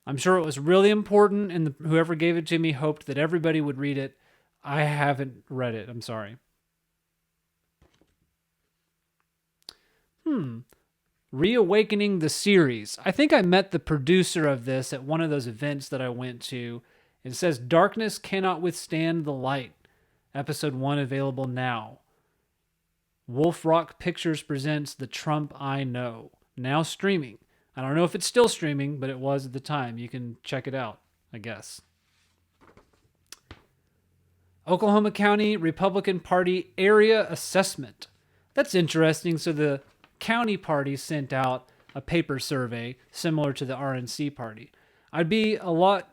I'm sure it was really important, and whoever gave it to me hoped that everybody would read it. I haven't read it. I'm sorry. Reawakening the series. I think I met the producer of this at one of those events that I went to. It says, Darkness Cannot Withstand the Light. Episode 1 available now. Wolf Rock Pictures presents The Trump I Know. Now streaming. I don't know if it's still streaming, but it was at the time. You can check it out, I guess. Oklahoma County Republican Party Area Assessment. That's interesting. So the county party sent out a paper survey similar to the RNC party. I'd be a lot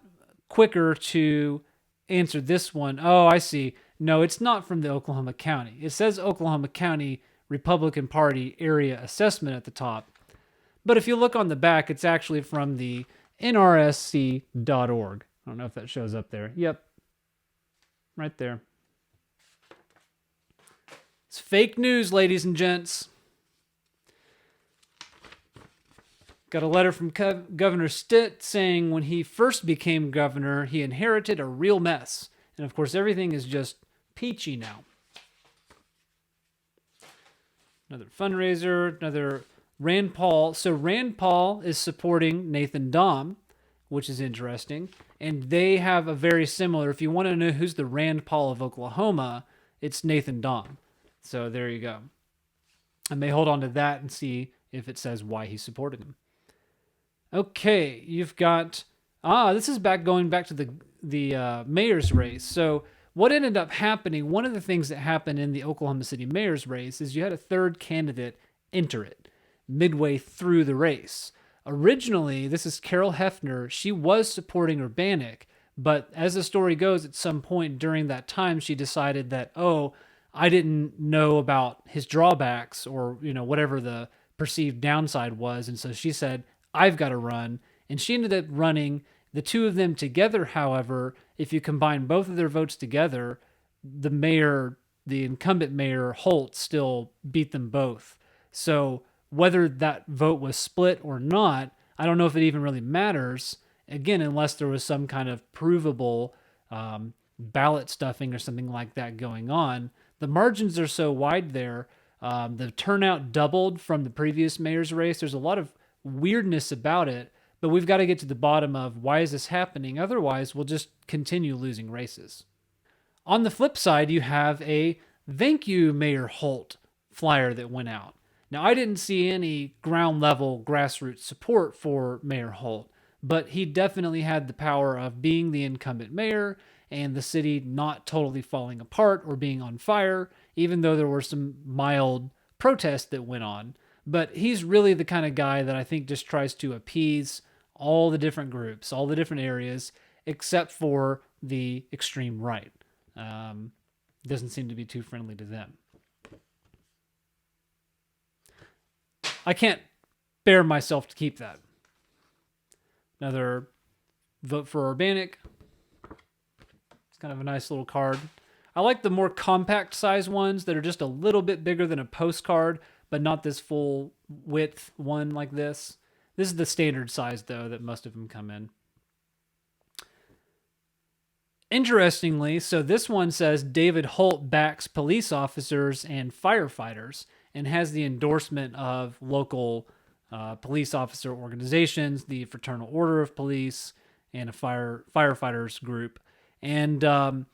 quicker to answer this one. Oh, I see. No, it's not from the Oklahoma County. It says Oklahoma County Republican Party Area Assessment at the top. But if you look on the back, it's actually from the nrsc.org. I don't know if that shows up there. Yep. Right there. It's fake news, ladies and gents. Got a letter from Governor Stitt saying when he first became governor, he inherited a real mess. And of course, everything is just peachy now. Another fundraiser, another Rand Paul. So Rand Paul is supporting Nathan Dahm, which is interesting. And they have a very similar, if you want to know who's the Rand Paul of Oklahoma, it's Nathan Dahm. So there you go. I may hold on to that and see if it says why he supported him. Okay, you've got, this is going back to the mayor's race. So what ended up happening, one of the things that happened in the Oklahoma City mayor's race is you had a third candidate enter it midway through the race. Originally, this is Carol Hefner. She was supporting Urbanik, but as the story goes, at some point during that time, she decided that, I didn't know about his drawbacks or, whatever the perceived downside was. And so she said, I've got to run. And she ended up running. The two of them together, however, if you combine both of their votes together, the incumbent mayor, Holt, still beat them both. So whether that vote was split or not, I don't know if it even really matters. Again, unless there was some kind of provable ballot stuffing or something like that going on. The margins are so wide there. The turnout doubled from the previous mayor's race. There's a lot of weirdness about it, but we've got to get to the bottom of why is this happening? Otherwise, we'll just continue losing races. On the flip side, you have a thank you, Mayor Holt flyer that went out. Now, I didn't see any ground level grassroots support for Mayor Holt, but he definitely had the power of being the incumbent mayor and the city not totally falling apart or being on fire, even though there were some mild protests that went on. But he's really the kind of guy that I think just tries to appease all the different groups, all the different areas, except for the extreme right. Doesn't seem to be too friendly to them. I can't bear myself to keep that. Another vote for Urbanik. It's kind of a nice little card. I like the more compact size ones that are just a little bit bigger than a postcard, but not this full width one like this. This is the standard size, though, that most of them come in. Interestingly, so this one says David Holt backs police officers and firefighters and has the endorsement of local police officer organizations, the Fraternal Order of Police, and a firefighters group. And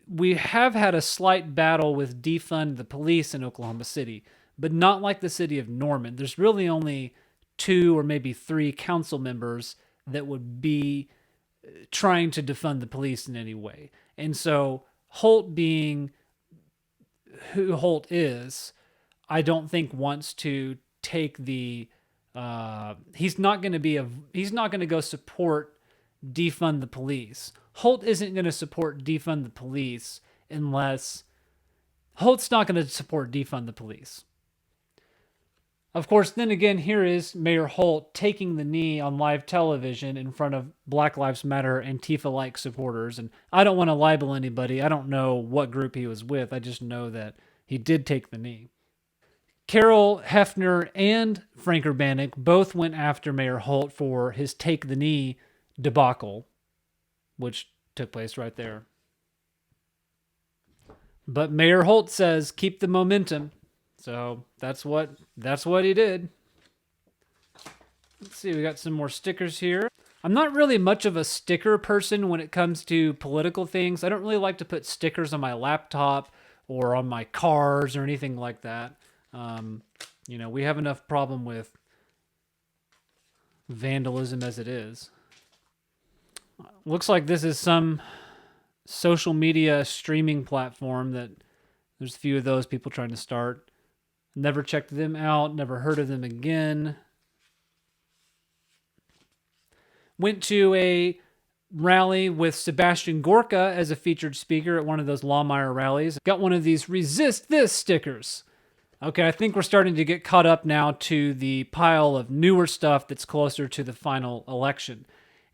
we have had a slight battle with defund the police in Oklahoma City, but not like the city of Norman. There's really only 2 or maybe 3 council members that would be trying to defund the police in any way. And so Holt, being who Holt is, I don't think wants to take the he's not going to go support defund the police. Holt isn't going to support defund the police unless Holt's not going to support defund the police. Of course, then again, here is Mayor Holt taking the knee on live television in front of Black Lives Matter Antifa-like supporters. And I don't want to libel anybody. I don't know what group he was with. I just know that he did take the knee. Carol Hefner and Frank Urbanik both went after Mayor Holt for his take the knee debacle, which took place right there. But Mayor Holt says keep the momentum. So that's what he did. Let's see, we got some more stickers here. I'm not really much of a sticker person when it comes to political things. I don't really like to put stickers on my laptop or on my cars or anything like that. We have enough problem with vandalism as it is. Looks like this is some social media streaming platform that there's a few of those people trying to start. Never checked them out, never heard of them again. Went to a rally with Sebastian Gorka as a featured speaker at one of those Lawmeyer rallies. Got one of these resist this stickers. Okay, I think we're starting to get caught up now to the pile of newer stuff that's closer to the final election.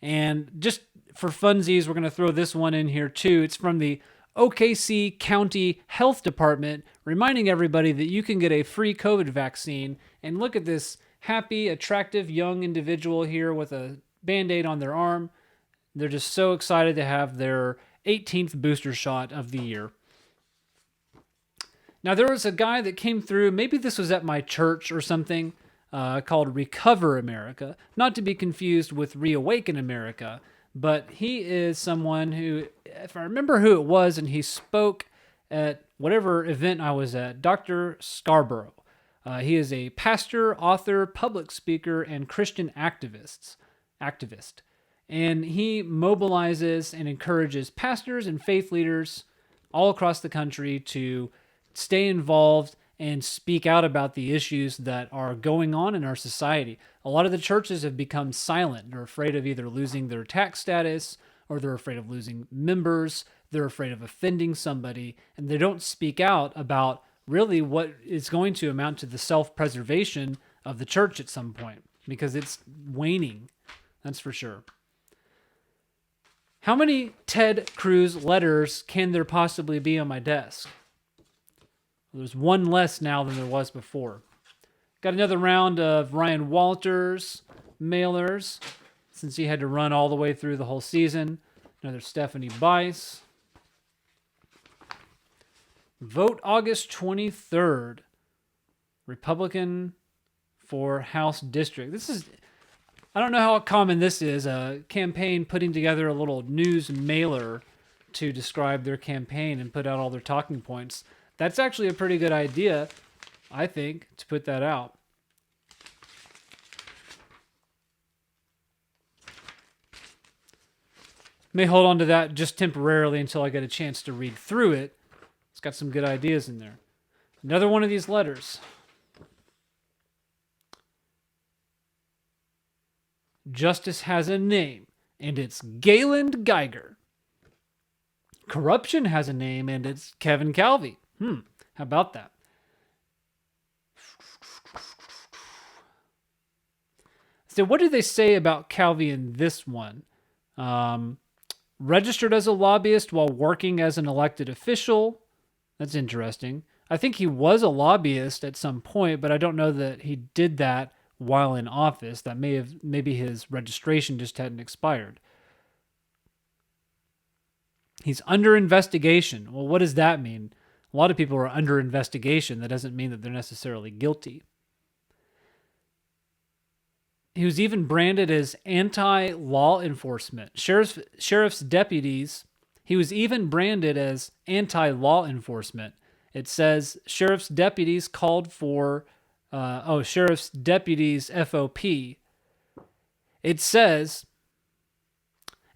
And just for funsies, we're going to throw this one in here too. It's from the OKC County Health Department, reminding everybody that you can get a free COVID vaccine. And look at this happy, attractive young individual here with a Band-Aid on their arm. They're just so excited to have their 18th booster shot of the year. Now, there was a guy that came through, maybe this was at my church or something, called Recover America, not to be confused with Reawaken America, but he is someone who, if I remember who it was, and he spoke at whatever event I was at, Dr. Scarborough. He is a pastor, author, public speaker, and Christian activist. And he mobilizes and encourages pastors and faith leaders all across the country to stay involved and speak out about the issues that are going on in our society. A lot of the churches have become silent. They're afraid of either losing their tax status, or they're afraid of losing members. They're afraid of offending somebody, and they don't speak out about really what is going to amount to the self-preservation of the church at some point, because it's waning. That's for sure. How many Ted Cruz letters can there possibly be on my desk? There's one less now than there was before. Got another round of Ryan Walters mailers, since he had to run all the way through the whole season. Another Stephanie Bice. Vote August 23rd. Republican for House District. I don't know how common this is, a campaign putting together a little news mailer to describe their campaign and put out all their talking points. That's actually a pretty good idea, I think, to put that out. May hold on to that just temporarily until I get a chance to read through it. It's got some good ideas in there. Another one of these letters. Justice has a name, and it's Gayland Geiger. Corruption has a name, and it's Kevin Calvi. How about that? So what do they say about Calvi in this one? Registered as a lobbyist while working as an elected official. That's interesting. I think he was a lobbyist at some point, but I don't know that he did that while in office. That maybe his registration just hadn't expired. He's under investigation. Well, what does that mean? A lot of people are under investigation. That doesn't mean that they're necessarily guilty. He was even branded as anti-law enforcement. Sheriff's deputies, he was even branded as anti-law enforcement. It says sheriff's deputies called for, sheriff's deputies FOP. It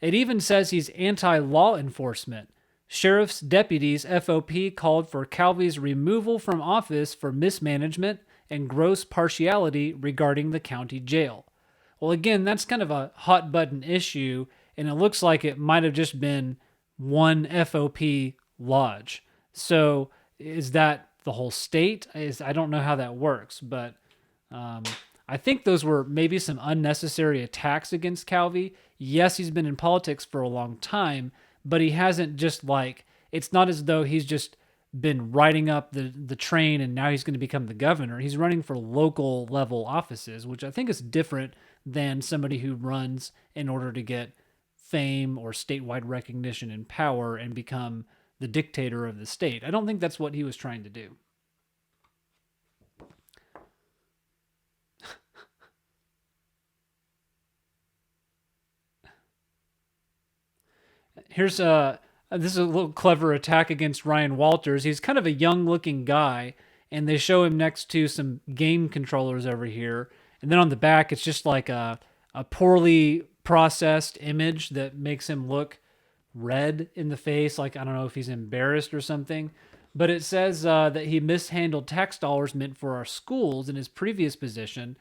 even says he's anti-law enforcement. Sheriff's deputies FOP called for Calvi's removal from office for mismanagement and gross partiality regarding the county jail. Well, again, that's kind of a hot button issue, and it looks like it might have just been one FOP lodge. So is that the whole state? I don't know how that works, but I think those were maybe some unnecessary attacks against Calvi. Yes, he's been in politics for a long time, but he hasn't just like, it's not as though he's just been riding up the train and now he's going to become the governor. He's running for local level offices, which I think is different than somebody who runs in order to get fame or statewide recognition and power and become the dictator of the state. I don't think that's what he was trying to do. Here's this is a little clever attack against Ryan Walters. He's kind of a young looking guy, and they show him next to some game controllers over here. And then on the back, it's just like a poorly processed image that makes him look red in the face. Like, I don't know if he's embarrassed or something. But it says that he mishandled tax dollars meant for our schools in his previous position.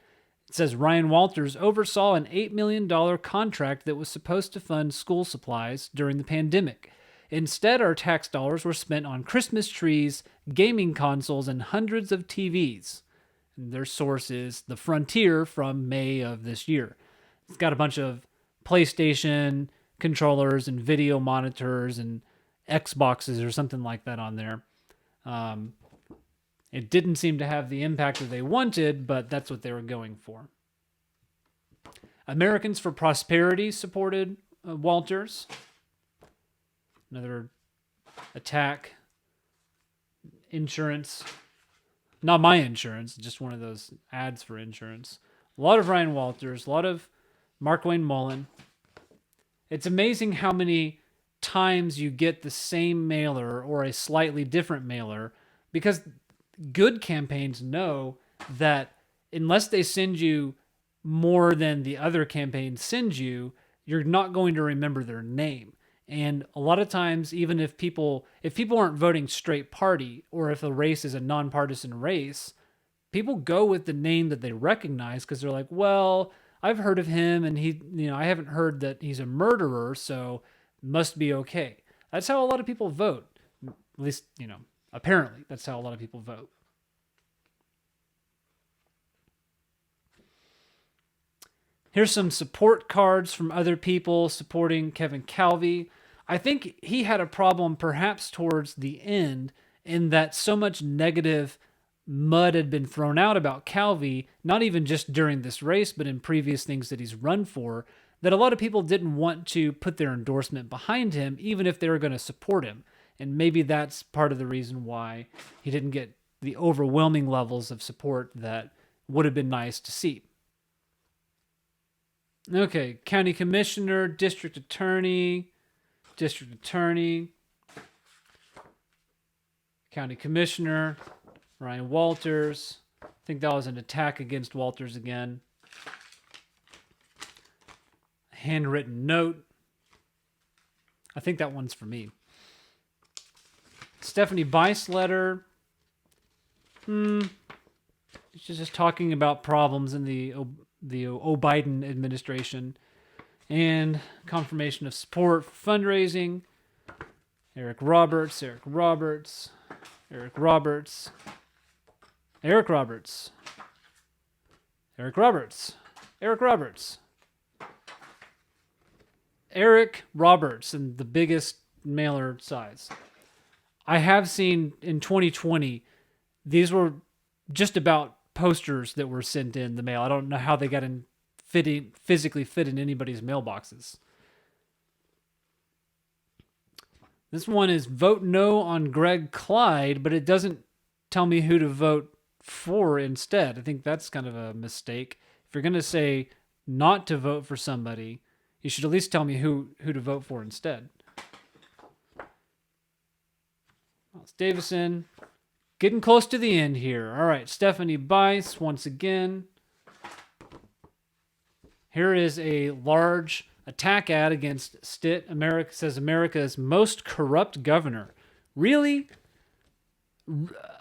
It says Ryan Walters oversaw an $8 million contract that was supposed to fund school supplies during the pandemic. Instead, our tax dollars were spent on Christmas trees, gaming consoles, and hundreds of TVs. And their source is The Frontier from May of this year. It's got a bunch of PlayStation controllers and video monitors and Xboxes or something like that on there. It didn't seem to have the impact that they wanted, but that's what they were going for. Americans for Prosperity supported Walters. Another attack. Insurance. Not my insurance, just one of those ads for insurance. A lot of Ryan Walters, a lot of Mark Wayne Mullen. It's amazing how many times you get the same mailer or a slightly different mailer, because good campaigns know that unless they send you more than the other campaign sends you, you're not going to remember their name. And a lot of times, even if people aren't voting straight party, or if a race is a nonpartisan race, people go with the name that they recognize because they're like, well, I've heard of him and I haven't heard that he's a murderer, so must be okay. That's how a lot of people vote. At least, apparently that's how a lot of people vote. Here's some support cards from other people supporting Kevin Calvi. I think he had a problem perhaps towards the end in that so much negative mud had been thrown out about Calvi, not even just during this race, but in previous things that he's run for, that a lot of people didn't want to put their endorsement behind him, even if they were going to support him. And maybe that's part of the reason why he didn't get the overwhelming levels of support that would have been nice to see. Okay, county commissioner, district attorney, county commissioner, Ryan Walters. I think that was an attack against Walters again. Handwritten note. I think that one's for me. Stephanie Bice letter. She's just talking about problems in the Biden administration and confirmation of support for fundraising. Eric Roberts. Eric Roberts and the biggest mailer size. I have seen in 2020, these were just about posters that were sent in the mail. I don't know how they got physically fit in anybody's mailboxes. This one is vote no on Greg Clyde, but it doesn't tell me who to vote for instead. I think that's kind of a mistake. If you're going to say not to vote for somebody, you should at least tell me who to vote for instead. Miles Davison. Getting close to the end here. All right, Stephanie Bice once again. Here is a large attack ad against Stitt. America says America's most corrupt governor. Really?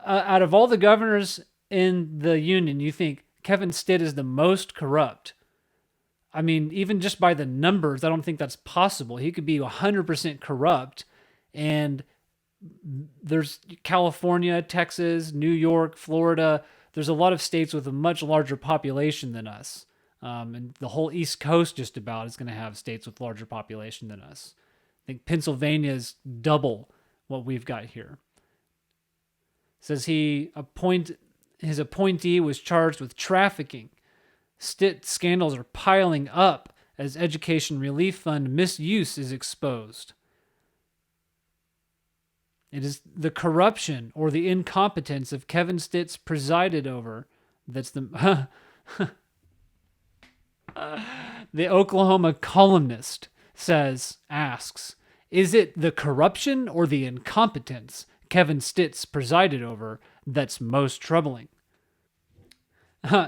Out of all the governors in the union, you think Kevin Stitt is the most corrupt? I mean, even just by the numbers, I don't think that's possible. He could be 100% corrupt, and there's California, Texas, New York, Florida. there's a lot of states with a much larger population than us. And the whole East Coast just about is going to have states with larger population than us. I think Pennsylvania is double what we've got here. Says his appointee was charged with trafficking. Stitt scandals are piling up as Education Relief Fund misuse is exposed. It is the corruption or the incompetence of Kevin Stitt's presided over that's the... The Oklahoma columnist asks, is it the corruption or the incompetence Kevin Stitt's presided over that's most troubling?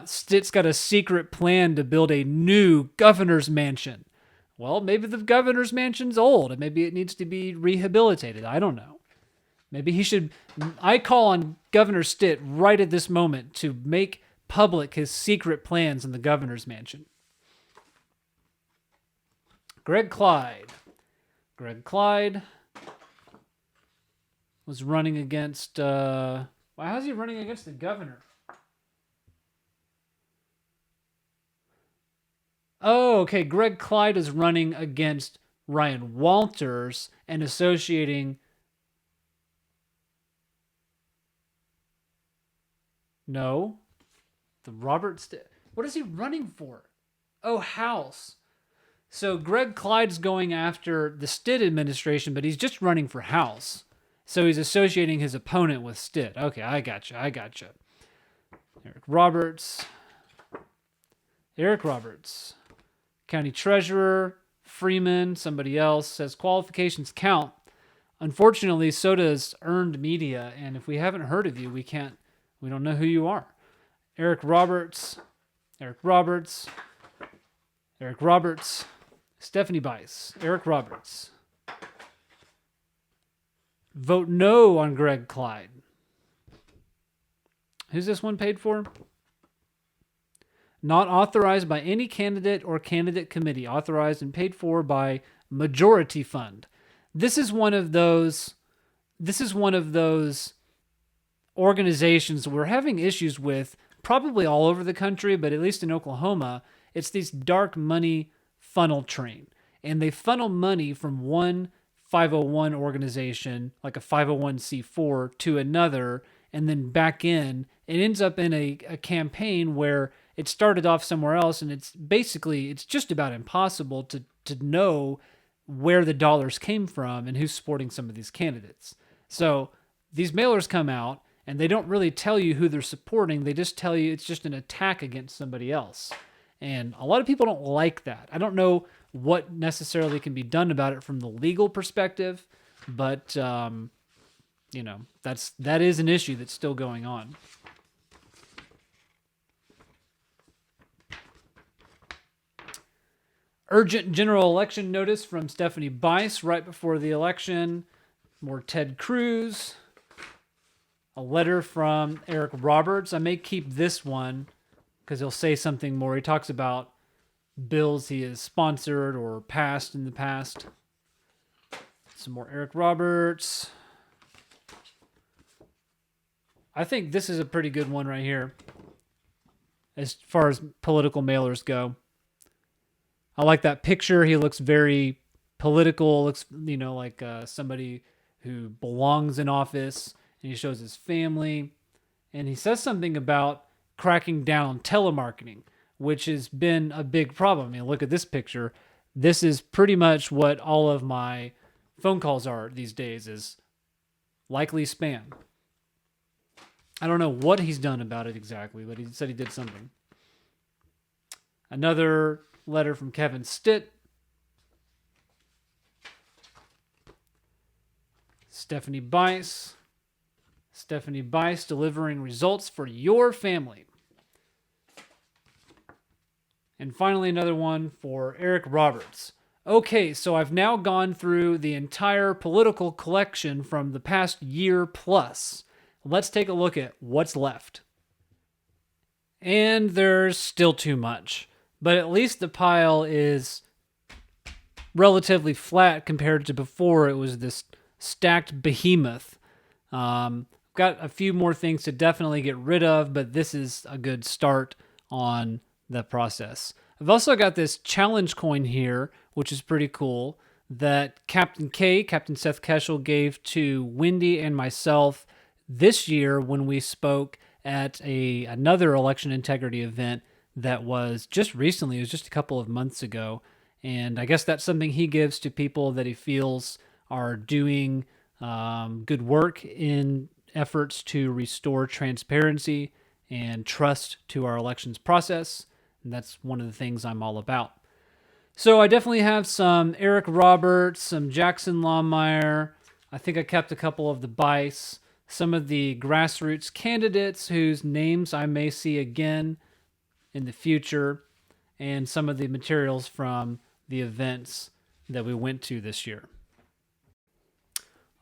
Stitt's got a secret plan to build a new governor's mansion. Well, maybe the governor's mansion's old and maybe it needs to be rehabilitated. I don't know. Maybe he should... I call on Governor Stitt right at this moment to make public his secret plans in the governor's mansion. Greg Clyde was running against... how's he running against the governor? Oh, okay. Greg Clyde is running against Ryan Walters and associating... No. The what is he running for? Oh, House. So Greg Clyde's going after the Stitt administration, but he's just running for House. So he's associating his opponent with Stitt. Okay, I gotcha. Eric Roberts. County Treasurer. Freeman, somebody else, says qualifications count. Unfortunately, so does earned media, and if we haven't heard of you, we don't know who you are. Eric Roberts. Stephanie Bice. Eric Roberts. Vote no on Greg Clyde. Who's this one paid for? Not authorized by any candidate or candidate committee. Authorized and paid for by Majority Fund. This is one of those organizations we're having issues with probably all over the country, but at least in Oklahoma, it's these dark money funnel train. And they funnel money from one 501 organization, like a 501c4, to another, and then back in. It ends up in a campaign where it started off somewhere else, and it's just about impossible to know where the dollars came from and who's supporting some of these candidates. So these mailers come out, and they don't really tell you who they're supporting. They just tell you it's just an attack against somebody else. And a lot of people don't like that. I don't know what necessarily can be done about it from the legal perspective, but, that is an issue that's still going on. Urgent general election notice from Stephanie Bice right before the election. More Ted Cruz. A letter from Eric Roberts. I may keep this one because he'll say something more. He talks about bills he has sponsored or passed in the past. Some more Eric Roberts. I think this is a pretty good one right here as far as political mailers go. I like that picture. He looks very political. Looks, like somebody who belongs in office. And he shows his family. And he says something about cracking down on telemarketing, which has been a big problem. I mean, look at this picture. This is pretty much what all of my phone calls are these days, is likely spam. I don't know what he's done about it exactly, but he said he did something. Another letter from Kevin Stitt. Stephanie Bice delivering results for your family. And finally, another one for Eric Roberts. Okay, so I've now gone through the entire political collection from the past year plus. Let's take a look at what's left. And there's still too much. But at least the pile is relatively flat compared to before. It was this stacked behemoth. got a few more things to definitely get rid of, but this is a good start on the process. I've also got this challenge coin here, which is pretty cool, that Captain Seth Keschel, gave to Wendy and myself this year when we spoke at another election integrity event that was just recently. It was just a couple of months ago. And I guess that's something he gives to people that he feels are doing good work in efforts to restore transparency and trust to our elections process. And that's one of the things I'm all about. So I definitely have some Eric Roberts, some Jackson Lawmeyer. I think I kept a couple of the Bice, some of the grassroots candidates whose names I may see again in the future, and some of the materials from the events that we went to this year.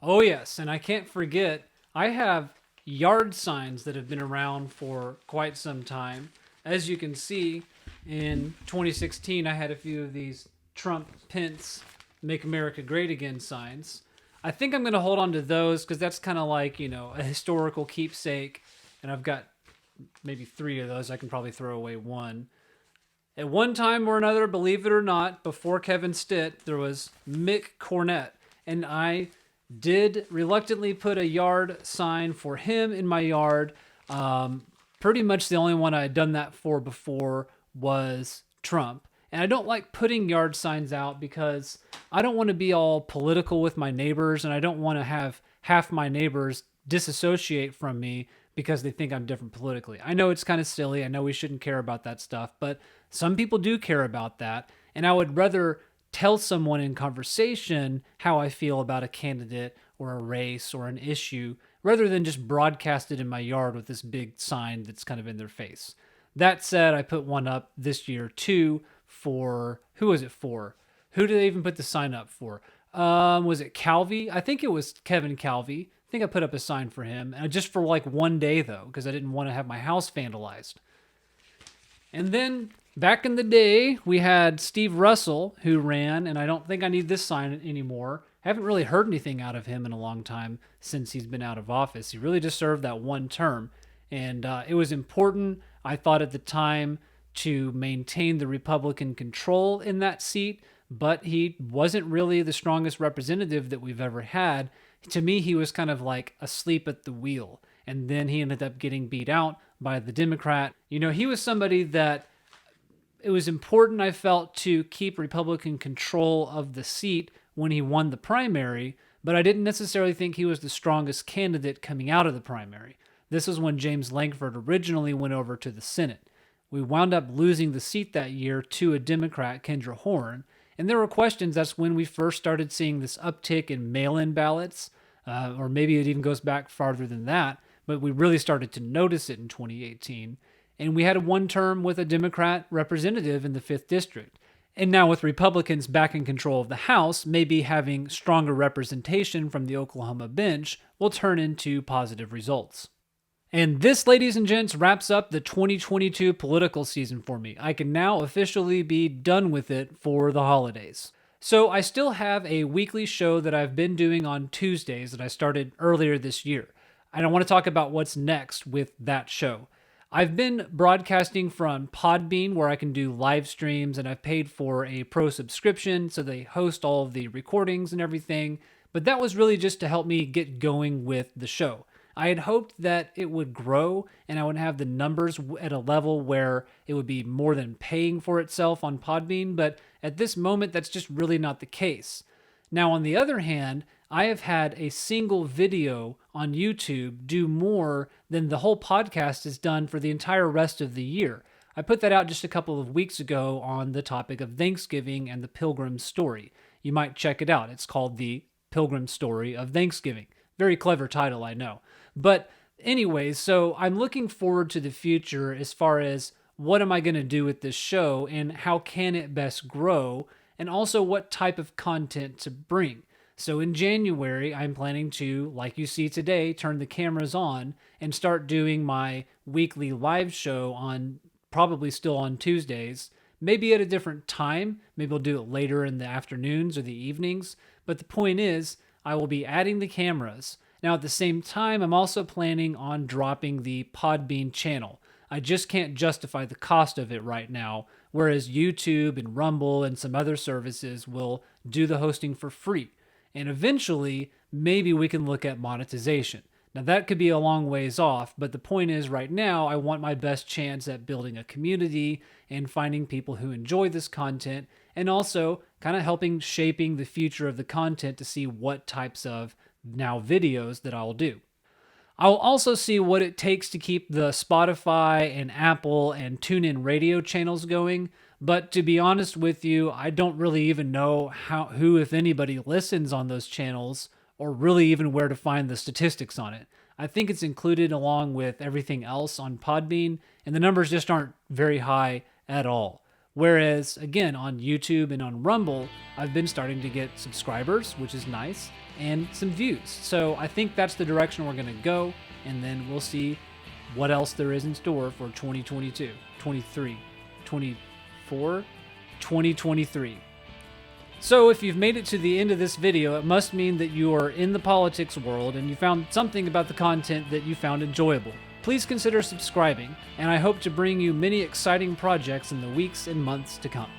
Oh yes, and I can't forget, I have yard signs that have been around for quite some time. As you can see, in 2016, I had a few of these Trump, Pence, Make America Great Again signs. I think I'm going to hold on to those because that's kind of like, a historical keepsake. And I've got maybe 3 of those. I can probably throw away one. At one time or another, believe it or not, before Kevin Stitt, there was Mick Cornett. And I did reluctantly put a yard sign for him in my yard. Pretty much the only one I had done that for before was Trump. And I don't like putting yard signs out because I don't want to be all political with my neighbors, and I don't want to have half my neighbors disassociate from me because they think I'm different politically. I know it's kind of silly. I know we shouldn't care about that stuff, but some people do care about that. And I would rather tell someone in conversation how I feel about a candidate or a race or an issue rather than just broadcast it in my yard with this big sign that's kind of in their face. That said, I put one up this year too for, who was it for? Who did they even put the sign up for? Was it Calvi? I think it was Kevin Calvi. I think I put up a sign for him, just for like one day though, because I didn't want to have my house vandalized. And then back in the day, we had Steve Russell who ran, and I don't think I need this sign anymore. I haven't really heard anything out of him in a long time since he's been out of office. He really just served that one term. And it was important, I thought at the time, to maintain the Republican control in that seat, but he wasn't really the strongest representative that we've ever had. To me, he was kind of like asleep at the wheel. And then he ended up getting beat out by the Democrat. He was somebody that it was important, I felt, to keep Republican control of the seat when he won the primary, but I didn't necessarily think he was the strongest candidate coming out of the primary. This is when James Lankford originally went over to the Senate. We wound up losing the seat that year to a Democrat, Kendra Horn, and there were questions. That's when we first started seeing this uptick in mail-in ballots, or maybe it even goes back farther than that, but we really started to notice it in 2018. And we had a one term with a Democrat representative in the 5th District. And now with Republicans back in control of the House, maybe having stronger representation from the Oklahoma bench will turn into positive results. And this, ladies and gents, wraps up the 2022 political season for me. I can now officially be done with it for the holidays. So I still have a weekly show that I've been doing on Tuesdays that I started earlier this year. And I want to talk about what's next with that show. I've been broadcasting from Podbean, where I can do live streams, and I've paid for a pro subscription, so they host all of the recordings and everything. But that was really just to help me get going with the show. I had hoped that it would grow and I would have the numbers at a level where it would be more than paying for itself on Podbean, but at this moment, that's just really not the case. Now, on the other hand, I have had a single video on YouTube do more than the whole podcast has done for the entire rest of the year. I put that out just a couple of weeks ago on the topic of Thanksgiving and the Pilgrim Story. You might check it out. It's called The Pilgrim Story of Thanksgiving. Very clever title, I know. But anyways, so I'm looking forward to the future as far as what am I going to do with this show and how can it best grow, and also what type of content to bring. So in January, I'm planning to, like you see today, turn the cameras on and start doing my weekly live show on, probably still on Tuesdays, maybe at a different time. Maybe I'll do it later in the afternoons or the evenings. But the point is, I will be adding the cameras. Now, at the same time, I'm also planning on dropping the Podbean channel. I just can't justify the cost of it right now, whereas YouTube and Rumble and some other services will do the hosting for free. And eventually, maybe we can look at monetization. Now, that could be a long ways off, but the point is right now, I want my best chance at building a community and finding people who enjoy this content, and also kind of helping shaping the future of the content to see what types of now videos that I'll do. I'll also see what it takes to keep the Spotify and Apple and TuneIn radio channels going. But to be honest with you, I don't really even know who, if anybody, listens on those channels or really even where to find the statistics on it. I think it's included along with everything else on Podbean, and the numbers just aren't very high at all. Whereas, again, on YouTube and on Rumble, I've been starting to get subscribers, which is nice, and some views. So I think that's the direction we're going to go, and then we'll see what else there is in store for 2022, 23, 24, 2023. So if you've made it to the end of this video, it must mean that you are in the politics world and you found something about the content that you found enjoyable. Please consider subscribing, and I hope to bring you many exciting projects in the weeks and months to come.